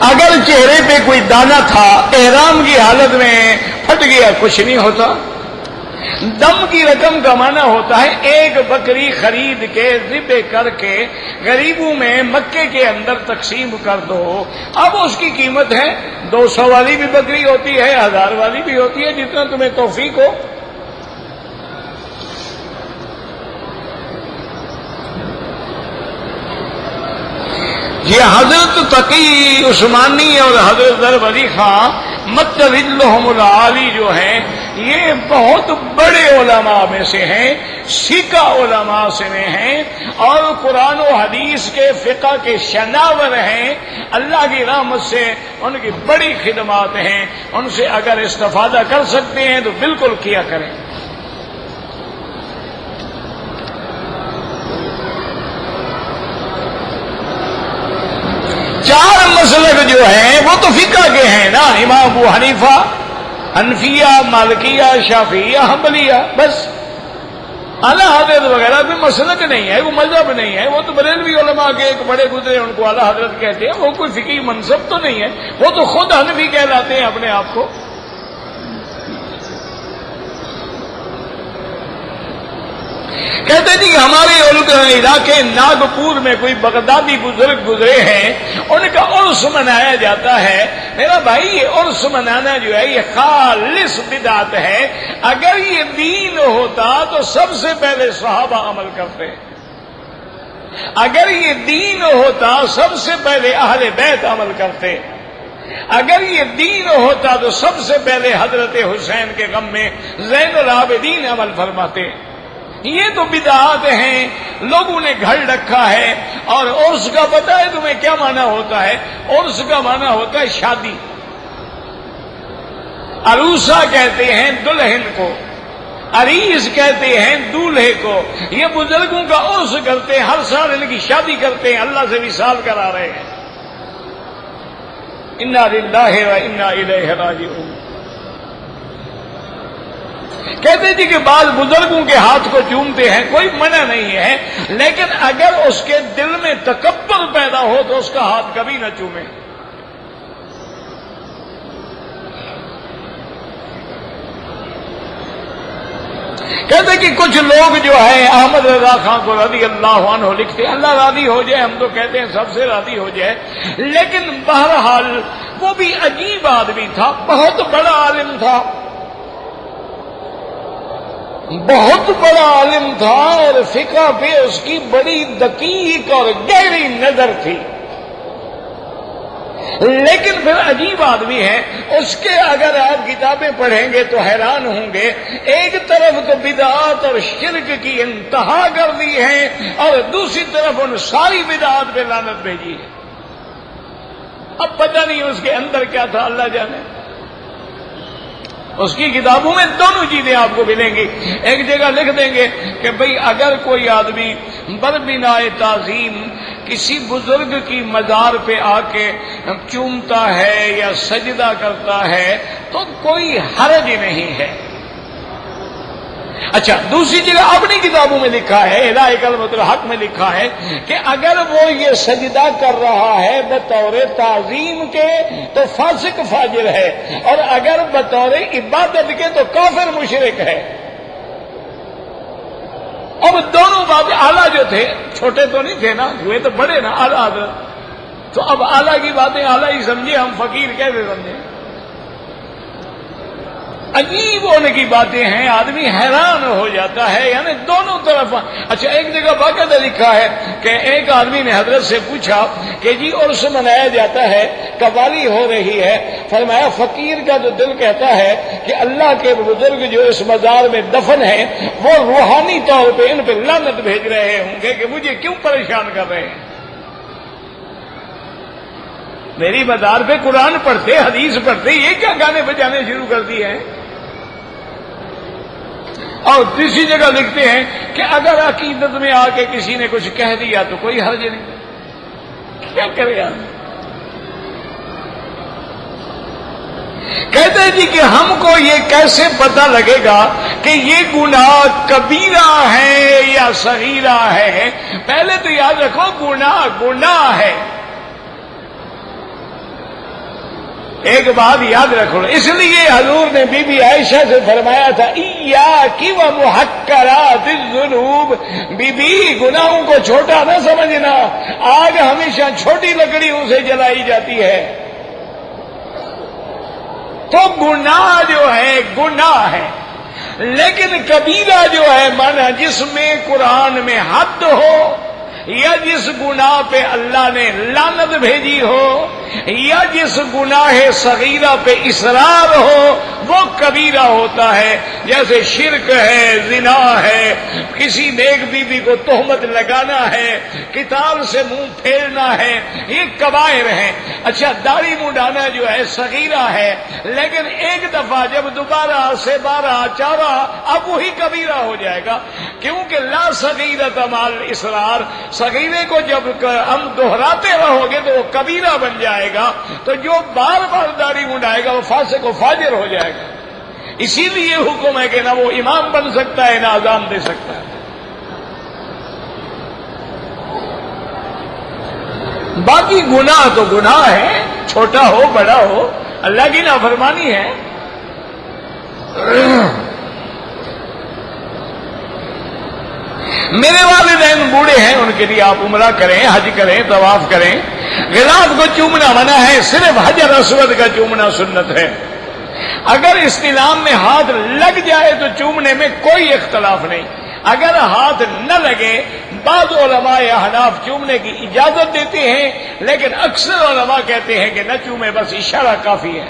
اگر چہرے پہ کوئی دانہ تھا احرام کی حالت میں پھٹ گیا کچھ نہیں ہوتا۔ دم کی رقم کمانا ہوتا ہے ایک بکری خرید کے ذبح کر کے غریبوں میں مکے کے اندر تقسیم کر دو۔ اب اس کی قیمت ہے 200 والی بھی بکری ہوتی ہے، 1000 والی بھی ہوتی ہے، جتنا تمہیں توفیق ہو۔ یہ حضرت تقی عثمانی اور حضرت ضرب علی خان مترلہم العالی جو ہیں یہ بہت بڑے علماء میں سے ہیں، سکہ علماء سے میں ہیں، اور قرآن و حدیث کے فقہ کے شناور ہیں۔ اللہ کی رحمت سے ان کی بڑی خدمات ہیں، ان سے اگر استفادہ کر سکتے ہیں تو بالکل کیا کریں۔ چار مسلک جو ہیں وہ تو فقہ کے ہیں نا، امام ابو حنیفہ، حنفیہ، مالکیہ، شافعیہ، حنبلیہ، بس اعلیٰ حضرت وغیرہ بھی مسلک نہیں ہے، وہ مذہب نہیں ہے، وہ تو بریلوی علماء کے ایک بڑے گزرے ان کو اعلیٰ حضرت کہتے ہیں، وہ کوئی فقہی منصب تو نہیں ہے، وہ تو خود حنفی کہلاتے ہیں اپنے آپ کو۔ کہتے جی ہمارے علاقے ناگپور میں کوئی بغدادی بزرگ گزرے ہیں، ان کا عرس منایا جاتا ہے۔ میرا بھائی یہ عرس منانا جو ہے یہ خالص بدعت ہے۔ اگر یہ دین ہوتا تو سب سے پہلے صحابہ عمل کرتے، اگر یہ دین ہوتا سب سے پہلے اہل بیت عمل کرتے، اگر یہ دین ہوتا تو سب سے پہلے حضرت حسین کے غم میں زین العابدین عمل فرماتے۔ یہ تو بدعات ہیں، لوگوں نے گھڑ رکھا ہے۔ اور عرس کا پتہ ہے تمہیں کیا معنی ہوتا ہے؟ عرس کا معنی ہوتا ہے شادی۔ عروسہ کہتے ہیں دلہن کو، عریس کہتے ہیں دولہے کو۔ یہ بزرگوں کا عرس کرتے ہیں، ہر سال ان کی شادی کرتے ہیں، اللہ سے وصال کرا رہے ہیں۔ انا للہ و انا الیہ راجعون۔ کہتے جی کہ بعض بزرگوں کے ہاتھ کو چومتے ہیں، کوئی منع نہیں ہے، لیکن اگر اس کے دل میں تکبر پیدا ہو تو اس کا ہاتھ کبھی نہ چومے۔ کہتے کہ کچھ لوگ جو ہے احمد رضا خان کو رضی اللہ عنہ لکھتے ہیں، اللہ راضی ہو جائے، ہم تو کہتے ہیں سب سے راضی ہو جائے، لیکن بہرحال وہ بھی عجیب آدمی تھا، بہت بڑا عالم تھا، بہت بڑا عالم تھا اور فقہ پہ اس کی بڑی دقیق اور گہری نظر تھی، لیکن پھر عجیب آدمی ہے، اس کے اگر آپ کتابیں پڑھیں گے تو حیران ہوں گے، ایک طرف تو بدعات اور شرک کی انتہا کر دی ہے اور دوسری طرف ان ساری بدعات پہ لعنت بھیجی ہے۔ اب پتہ نہیں اس کے اندر کیا تھا، اللہ جانے۔ اس کی کتابوں میں دونوں چیزیں آپ کو ملیں گی، ایک جگہ لکھ دیں گے کہ بھئی اگر کوئی آدمی بربنائے تعظیم کسی بزرگ کی مزار پہ آ کے چومتا ہے یا سجدہ کرتا ہے تو کوئی حرج نہیں ہے۔ اچھا، دوسری جگہ اپنی کتابوں میں لکھا ہے، الہی کلمۃ الحق میں لکھا ہے کہ اگر وہ یہ سجدہ کر رہا ہے بطور تعظیم کے تو فاسق فاجر ہے، اور اگر بطور عبادت کے تو کافر مشرک ہے۔ اب دونوں باتیں اعلیٰ جو تھے، چھوٹے تو نہیں تھے نا، ہوئے تو بڑے نا، اعلیٰ تو اب اعلیٰ کی باتیں اعلیٰ ہی سمجھے، ہم فقیر کیسے سمجھیں؟ عجیب ہونے کی باتیں ہیں، آدمی حیران ہو جاتا ہے، یعنی دونوں طرف۔ اچھا، ایک جگہ باقاعدہ لکھا ہے کہ ایک آدمی نے حضرت سے پوچھا کہ جی عرس منایا جاتا ہے، قوالی ہو رہی ہے، فرمایا فقیر کا تو دل کہتا ہے کہ اللہ کے بزرگ جو اس مزار میں دفن ہیں وہ روحانی طور پہ ان پہ لعنت بھیج رہے ہوں گے کہ مجھے کیوں پریشان کر رہے ہیں، میری مزار پہ قرآن پڑھتے، حدیث پڑھتے، یہ کیا گانے بجانے شروع کر دیے ہیں۔ اور دوسری جگہ لکھتے ہیں کہ اگر عقیدت میں آ کے کسی نے کچھ کہہ دیا تو کوئی حرج نہیں، کیا کرے آپ؟ کہتے ہیں جی کہ ہم کو یہ کیسے پتہ لگے گا کہ یہ گناہ کبیرہ ہے یا صغیرہ ہے؟ پہلے تو یاد رکھو گناہ ہے، ایک بات یاد رکھو، اس لیے حضور نے بی بی عائشہ سے فرمایا تھا ایاکی و محقرات الذنوب، بی بی گناہوں کو چھوٹا نہ سمجھنا، آگ ہمیشہ چھوٹی لکڑیوں سے جلائی جاتی ہے۔ تو گناہ جو ہے گناہ ہے، لیکن کبیرہ جو ہے مانا جس میں قرآن میں حد ہو، یا جس گناہ پہ اللہ نے لعنت بھیجی ہو، یا جس گناہ صغیرہ پہ اصرار ہو، وہ کبیرہ ہوتا ہے۔ جیسے شرک ہے، زنا ہے، کسی نیک بیوی کو تہمت لگانا ہے، کتاب سے منہ پھیرنا ہے، یہ کبائر ہیں۔ اچھا، داڑھی منڈانا جو ہے صغیرہ ہے، لیکن ایک دفعہ جب دوبارہ سے 12 4 اب وہی کبیرہ ہو جائے گا، کیونکہ لا صغیرۃ مع الاصرار، صغیرے کو جب ہم دہراتے رہو گے تو وہ کبیرہ بن جائے گا، تو جو بار بار داڑھی منڈائے گا وہ فاسق و فاجر ہو جائے گا۔ اسی لیے حکم ہے کہ نہ وہ امام بن سکتا ہے نہ اذان دے سکتا ہے۔ باقی گناہ تو گناہ ہے، چھوٹا ہو بڑا ہو، اللہ کی نافرمانی ہے۔ میرے والدین بوڑھے ہیں، ان کے لیے آپ عمرہ کریں، حج کریں، طواف کریں۔ غلاف کو چومنا منع ہے، صرف حجر اسود کا چومنا سنت ہے۔ اگر استلام میں ہاتھ لگ جائے تو چومنے میں کوئی اختلاف نہیں، اگر ہاتھ نہ لگے بعض علماء احناف چومنے کی اجازت دیتے ہیں، لیکن اکثر علماء کہتے ہیں کہ نہ چومے، بس اشارہ کافی ہے۔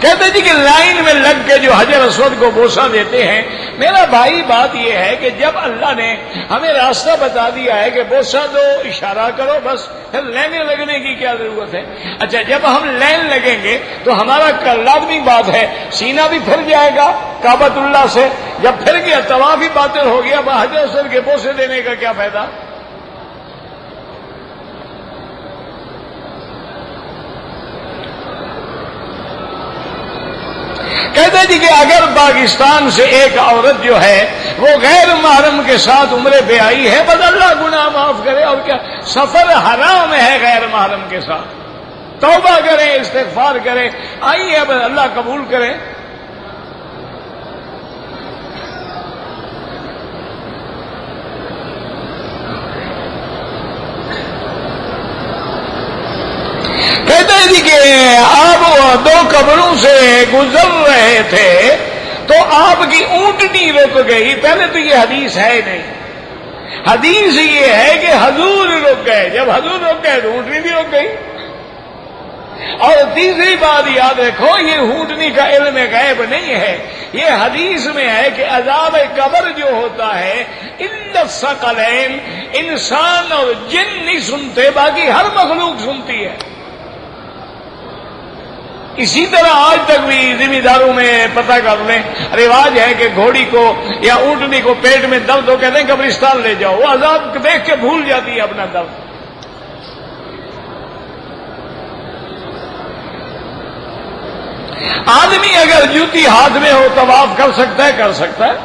کہتے جی کہ لائن میں لگ کے جو حجر اسود کو بوسہ دیتے ہیں، میرا بھائی بات یہ ہے کہ جب اللہ نے ہمیں راستہ بتا دیا ہے کہ بوسہ دو، اشارہ کرو، بس پھر لائنیں لگنے کی کیا ضرورت ہے؟ اچھا، جب ہم لائن لگیں گے تو ہمارا لازمی بات ہے سینہ بھی پھر جائے گا کعبۃ اللہ سے، جب پھر گیا طواف ہی باطل ہو گیا، حجر اسود کے بوسے دینے کا کیا فائدہ؟ کہتے جی کہ اگر پاکستان سے ایک عورت جو ہے وہ غیر محرم کے ساتھ عمرے پہ آئی ہے، بس اللہ گناہ معاف کرے، اور کیا؟ سفر حرام ہے غیر محرم کے ساتھ، توبہ کریں، استغفار کریں، آئی ہے، بس اللہ قبول کرے۔ کہتے ہیں جی کہ آپ دو قبروں سے گزر رہے تھے تو آپ کی اونٹنی رک گئی. پہلے تو یہ حدیث ہے ہی نہیں. حدیث یہ ہے کہ حضور رک گئے. جب حضور رک گئے تو اونٹنی بھی رک گئی. اور تیسری بات یاد رکھو، یہ اونٹنی کا علم غیب نہیں ہے. یہ حدیث میں ہے کہ عذاب قبر جو ہوتا ہے الا الثقلین، انسان اور جن نہیں سنتے، باقی ہر مخلوق سنتی ہے. اسی طرح آج تک بھی ذمہ داروں میں پتہ کر لیں، رواج ہے کہ گھوڑی کو یا اونٹنی کو پیٹ میں درد ہو کہتے ہیں قبرستان لے جاؤ. وہ عذاب دیکھ کے بھول جاتی ہے اپنا درد. آدمی اگر جوتی ہاتھ میں ہو طواف کر سکتا ہے، کر سکتا ہے.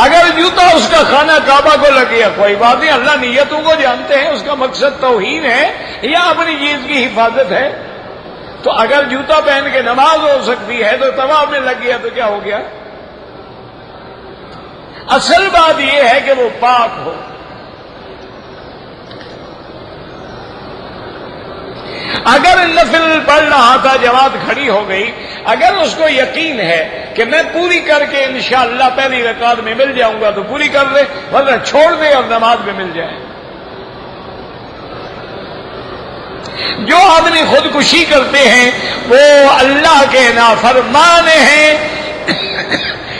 اگر جوتا اس کا خانہ کعبہ کو لگ گیا کوئی بات نہیں، اللہ نیتوں کو جانتے ہیں، اس کا مقصد توہین ہے یا اپنی چیز کی حفاظت ہے. تو اگر جوتا پہن کے نماز ہو سکتی ہے تو طواف میں لگ گیا تو کیا ہو گیا؟ اصل بات یہ ہے کہ وہ پاک ہو. اگر نفل پڑھ رہا تھا، جماعت کھڑی ہو گئی، اگر اس کو یقین ہے کہ میں پوری کر کے انشاءاللہ پہلی رکعت میں مل جاؤں گا تو پوری کر لے، ورنہ چھوڑ دے اور نماز میں مل جائے. جو آدمی خودکشی کرتے ہیں وہ اللہ کے نافرمان ہیں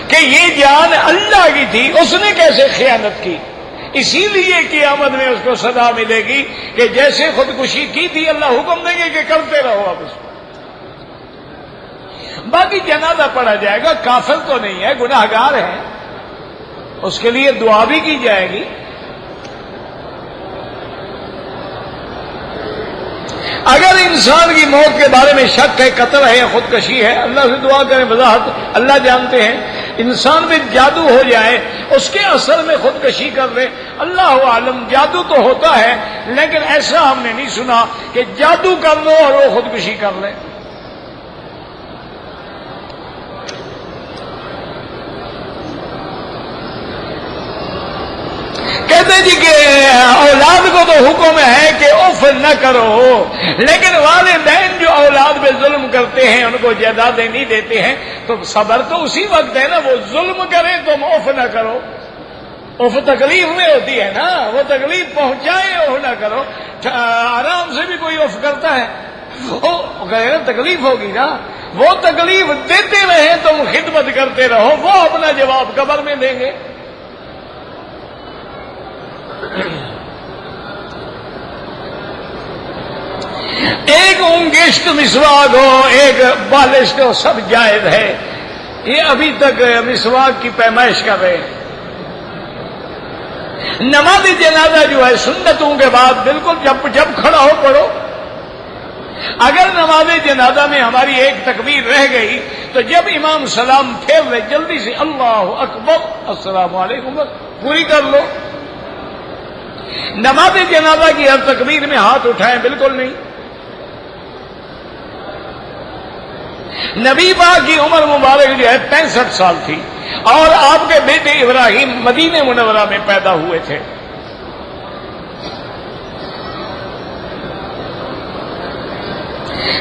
کہ یہ جان اللہ کی تھی، اس نے کیسے خیانت کی. اسی لیے قیامت میں اس کو سزا ملے گی کہ جیسے خودکشی کی تھی اللہ حکم دیں گے کہ کرتے رہو. اب اس باقی جنازہ پڑھا جائے گا، کافر تو نہیں ہے، گناہ گار ہے، اس کے لیے دعا بھی کی جائے گی. اگر انسان کی موت کے بارے میں شک ہے، قتل ہے یا خودکشی ہے، اللہ سے دعا کریں. وضاحت اللہ جانتے ہیں. انسان میں جادو ہو جائے، اس کے اثر میں خودکشی کر لے، اللہ عالم. جادو تو ہوتا ہے لیکن ایسا ہم نے نہیں سنا کہ جادو کر لو اور وہ خودکشی کر لے. کہتے جی کہ اولاد کو تو حکم ہے کہ اف نہ کرو، لیکن والدین جو اولاد پہ ظلم کرتے ہیں، ان کو جائیدادیں نہیں دیتے ہیں، تو صبر تو اسی وقت ہے نا. وہ ظلم کریں تم اف نہ کرو. اف تکلیف میں ہوتی ہے نا، وہ تکلیف پہنچائے اف نہ کرو. آرام سے بھی کوئی اف کرتا ہے، وہ کہے نا تکلیف ہوگی نا. وہ تکلیف دیتے رہے، تم خدمت کرتے رہو، وہ اپنا جواب قبر میں دیں گے. ایک انگشت مسواک ہو، ایک بالشت ہو، سب جائز ہے. یہ ابھی تک مسواک کی پیمائش کر رہے ہیں. نماز جنازہ جو ہے سنتوں کے بعد بالکل جب کھڑا ہو پڑھو. اگر نماز جنازہ میں ہماری ایک تکبیر رہ گئی تو جب امام سلام پھیر لے جلدی سے اللہ اکبر السلام علیکم پوری کر لو. نماز جنازہ کی ہر تکبیر میں ہاتھ اٹھائیں بالکل نہیں. نبی پاک کی عمر مبارک جو ہے 65 سال تھی اور آپ کے بیٹے ابراہیم مدینہ منورہ میں پیدا ہوئے تھے.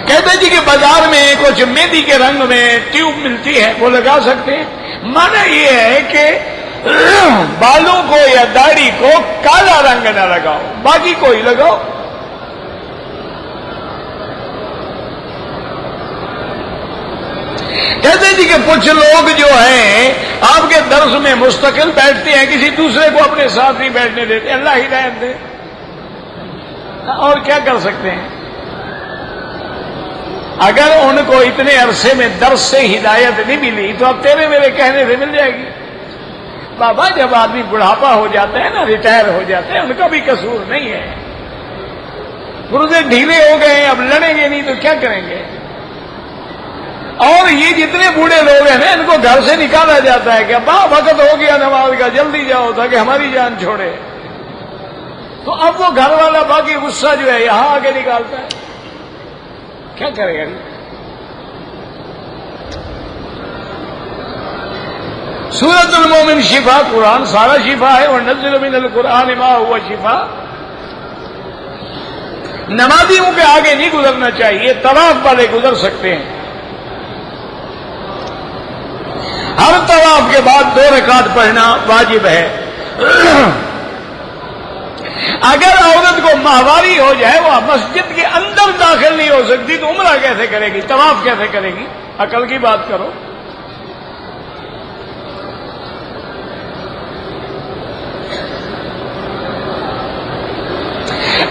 کہتے جی کہ بازار میں کچھ مہندی کے رنگ میں ٹیوب ملتی ہے، وہ لگا سکتے ہیں. معنی یہ ہے کہ بالوں کو یا داڑھی کو کالا رنگ نہ لگاؤ، باقی کوئی لگاؤ. کہتے جی کہ کچھ لوگ جو ہیں آپ کے درس میں مستقل بیٹھتے ہیں، کسی دوسرے کو اپنے ساتھ نہیں بیٹھنے دیتے. اللہ ہدایت دے، اور کیا کر سکتے ہیں. اگر ان کو اتنے عرصے میں درس سے ہدایت نہیں ملی تو اب تیرے میرے کہنے سے مل جائے گی. بابا جب آدمی بڑھاپا ہو جاتا ہے نا، ریٹائر ہو جاتے ہیں، ان کا بھی قصور نہیں ہے. گردے ڈھیلے ہو گئے، اب لڑیں گے نہیں تو کیا کریں گے. اور یہ جتنے بوڑھے لوگ ہیں نا، ان کو گھر سے نکالا جاتا ہے کہ ابا وقت ہو گیا نماز کا، جلدی جاؤ تاکہ ہماری جان چھوڑے. تو اب وہ گھر والا باقی غصہ جو ہے یہاں آ کے نکالتا ہے. کیا کرے گا. سورۃ المومن شفا، قرآن سارا شفا ہے. ونزل من القرآن ما هو شفا. نمازیوں کے آگے نہیں گزرنا چاہیے، طواف والے گزر سکتے ہیں۔ ہر طواف کے بعد 2 رکعت پڑھنا واجب ہے۔ اگر عورت کو ماہواری ہو جائے، وہ مسجد کے اندر داخل نہیں ہو سکتی، تو عمرہ کیسے کرے گی، طواف کیسے کرے گی؟ عقل کی بات کرو۔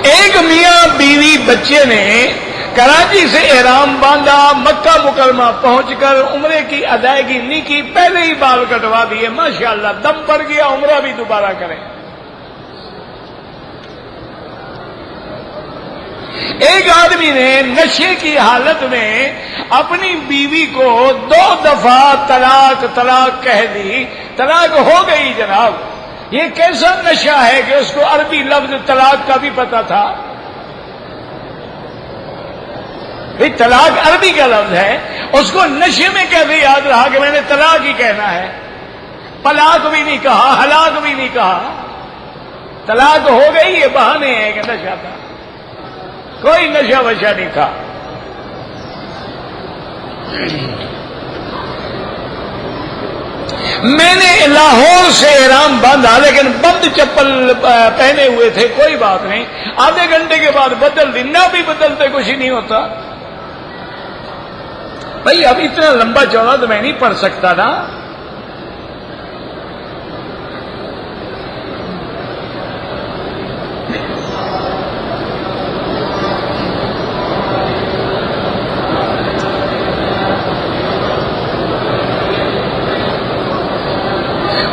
ایک میاں بیوی بچے نے کراچی سے احرام باندھا، مکہ مکرمہ پہنچ کر عمرے کی ادائیگی نہیں کی، پہلے ہی بال کٹوا دیے، ماشاءاللہ دم پڑ گیا، عمرہ بھی دوبارہ کریں۔ ایک آدمی نے نشے کی حالت میں اپنی بیوی کو 2 دفعہ طلاق طلاق کہہ دی، طلاق ہو گئی جناب۔ یہ کیسا نشہ ہے کہ اس کو عربی لفظ طلاق کا بھی پتا تھا؟ بھئی طلاق عربی کا لفظ ہے، اس کو نشے میں کیسے یاد رہا کہ میں نے طلاق ہی کہنا ہے؟ طلاق بھی نہیں کہا، ہلاک بھی نہیں کہا، طلاق ہو گئی، یہ بہانے ہیں کہ نشہ تھا، کوئی نشہ وشہ نہیں تھا۔ میں نے لاہور سے احرام باندھا، لیکن بند چپل پہنے ہوئے تھے، کوئی بات نہیں، آدھے گھنٹے کے بعد بدل دی، نہ بھی بدلتے کچھ ہی نہیں ہوتا۔ بھائی اب اتنا لمبا چوڑا تو میں نہیں پڑھ سکتا نا۔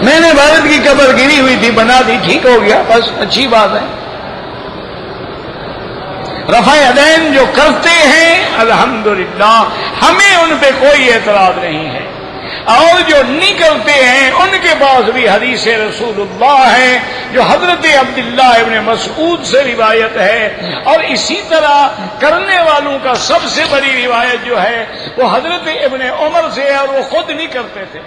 میں نے والد کی قبر گری ہوئی تھی، بنا دی، ٹھیک ہو گیا، بس اچھی بات ہے۔ رفع یدین جو کرتے ہیں الحمدللہ، ہمیں ان پہ کوئی اعتراض نہیں ہے، اور جو نہیں کرتے ہیں ان کے پاس بھی حدیث رسول اللہ ہے جو حضرت عبداللہ ابن مسعود سے روایت ہے، اور اسی طرح کرنے والوں کا سب سے بڑی روایت جو ہے وہ حضرت ابن عمر سے ہے، اور وہ خود نہیں کرتے تھے۔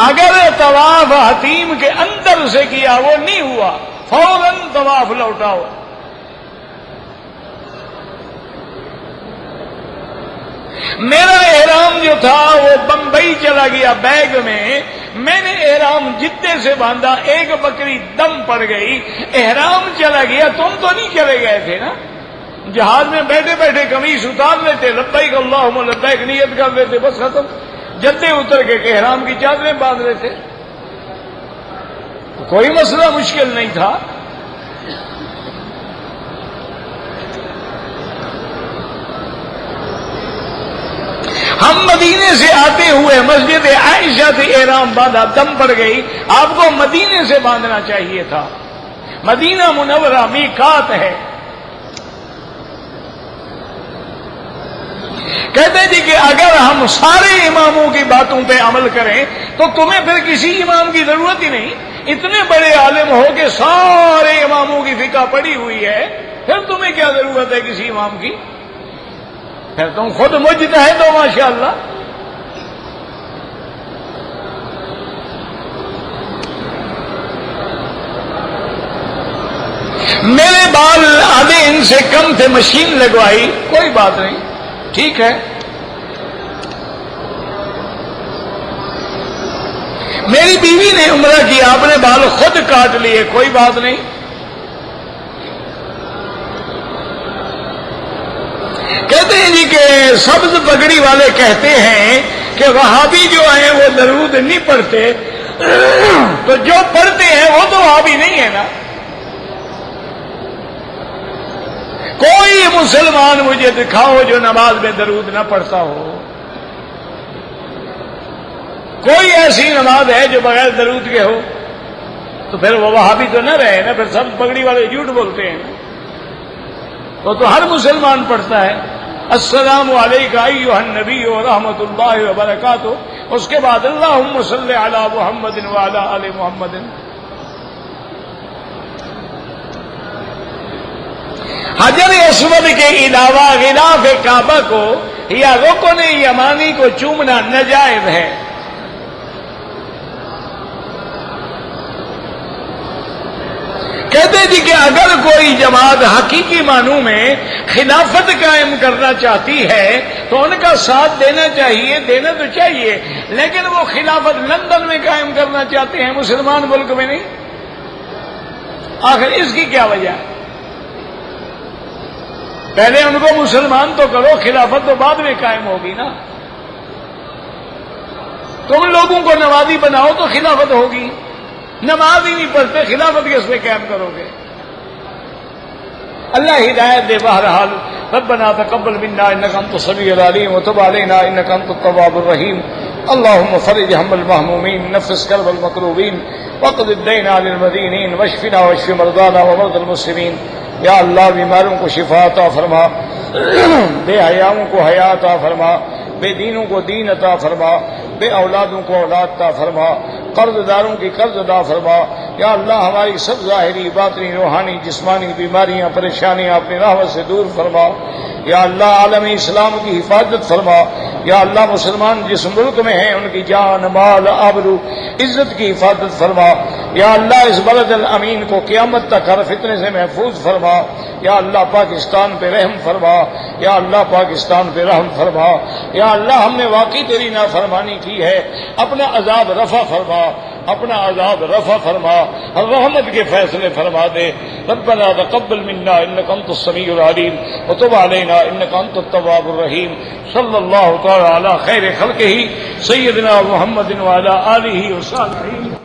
اگر طواف حتیم کے اندر سے کیا وہ نہیں ہوا، فوراً طواف لوٹاؤ۔ میرا احرام جو تھا وہ بمبئی چلا گیا بیگ میں نے احرام جدے سے باندھا، ایک بکری دم پڑ گئی، احرام چلا گیا، تم تو نہیں چلے گئے تھے نا؟ جہاز میں بیٹھے بیٹھے قمیص اتار لیتے، لبیک اللہم لبیک نیت کر لیتے، بس ختم، جدے اتر کے احرام کی چادریں باندھ رہے تھے، کوئی مسئلہ مشکل نہیں تھا۔ ہم مدینے سے آتے ہوئے مسجد عائشہ سے احرام باندھا، دم پڑ گئی، آپ کو مدینے سے باندھنا چاہیے تھا، مدینہ منورہ میقات ہے۔ کہتے جی کہ اگر ہم سارے اماموں کی باتوں پہ عمل کریں تو تمہیں پھر کسی امام کی ضرورت ہی نہیں، اتنے بڑے عالم ہو کہ سارے اماموں کی فقہ پڑی ہوئی ہے، پھر تمہیں کیا ضرورت ہے کسی امام کی؟ پھر تم خود مجتہد ہو ماشاءاللہ۔ میرے بال آدھے ان سے کم تھے، مشین لگوائی، کوئی بات نہیں، ٹھیک ہے۔ میری بیوی نے عمرہ کیا، آپ نے بال خود کاٹ لیے، کوئی بات نہیں۔ کہتے ہیں جی کہ سبز پگڑی والے کہتے ہیں کہ وہابی جو ہیں وہ درود نہیں پڑھتے، تو جو پڑھتے ہیں وہ تو وہابی نہیں ہے نا۔ کوئی مسلمان مجھے دکھاؤ جو نماز میں درود نہ پڑھتا ہو، کوئی ایسی نماز ہے جو بغیر درود کے ہو، تو پھر وہ وہابی تو نہ رہے نا، پھر سب پگڑی والے جھوٹ بولتے ہیں نا۔ وہ تو ہر مسلمان پڑھتا ہے السلام علیکم ایھا النبی ورحمۃ اللہ وبرکاتہ، اس کے بعد اللہم صلی علی محمد وعلی آل محمد۔ حجر اسود کے علاوہ غلاف کعبہ کو یا رکن یمانی کو چومنا ناجائز ہے۔ کہتے جی کہ اگر کوئی جماعت حقیقی معنوں میں خلافت قائم کرنا چاہتی ہے تو ان کا ساتھ دینا چاہیے، دینا تو چاہیے، لیکن وہ خلافت لندن میں قائم کرنا چاہتے ہیں، مسلمان ملک میں نہیں۔ آخر اس کی کیا وجہ ہے؟ پہلے ان کو مسلمان تو کرو، خلافت تو بعد میں قائم ہوگی نا۔ تم لوگوں کو نمازی بناؤ تو خلافت ہوگی، نماز ہی نہیں پڑھتے خلافت کس پہ قائم کرو گے؟ اللہ ہدایت دے۔ بہرحال ربنا تقبل منا انك انت السميع العليم وتب علينا انك انت التواب الرحيم اللهم فرج هم المهمومين نفس كرب المكروبين وقض الدين عن المدينين واشفنا واشف مرضانا ومرضى المسلمين۔ یا اللہ بیماروں کو شفا عطا فرما، بے حیاؤں کو حیا عطا فرما، بے دینوں کو دین عطا فرما، بے اولادوں کو اولاد عطا فرما، قرض داروں کی قرض ادا فرما۔ یا اللہ ہماری سب ظاہری باطنی روحانی جسمانی بیماریاں پریشانیاں اپنی رحمت سے دور فرما۔ یا اللہ عالم اسلام کی حفاظت فرما۔ یا اللہ مسلمان جس ملک میں ہیں ان کی جان مال آبرو عزت کی حفاظت فرما۔ یا اللہ اس بلد الامین کو قیامت تک ہر فتنے سے محفوظ فرما۔ یا اللہ پاکستان پہ رحم فرما۔ یا اللہ پاکستان پہ رحم فرما۔ یا اللہ ہم نے واقعی تیری نافرمانی کی ہے، اپنا عذاب رفع فرما، اپنا عذاب رفع فرما، رحمت کے فیصلے فرما دے۔ ربنا تقبل منا انك انت السميع العليم وتب علينا انك انت التواب الرحيم۔ صلی اللہ تعالی علی خیر خلقہ سیدنا محمد وعلی آلہ وصحبہ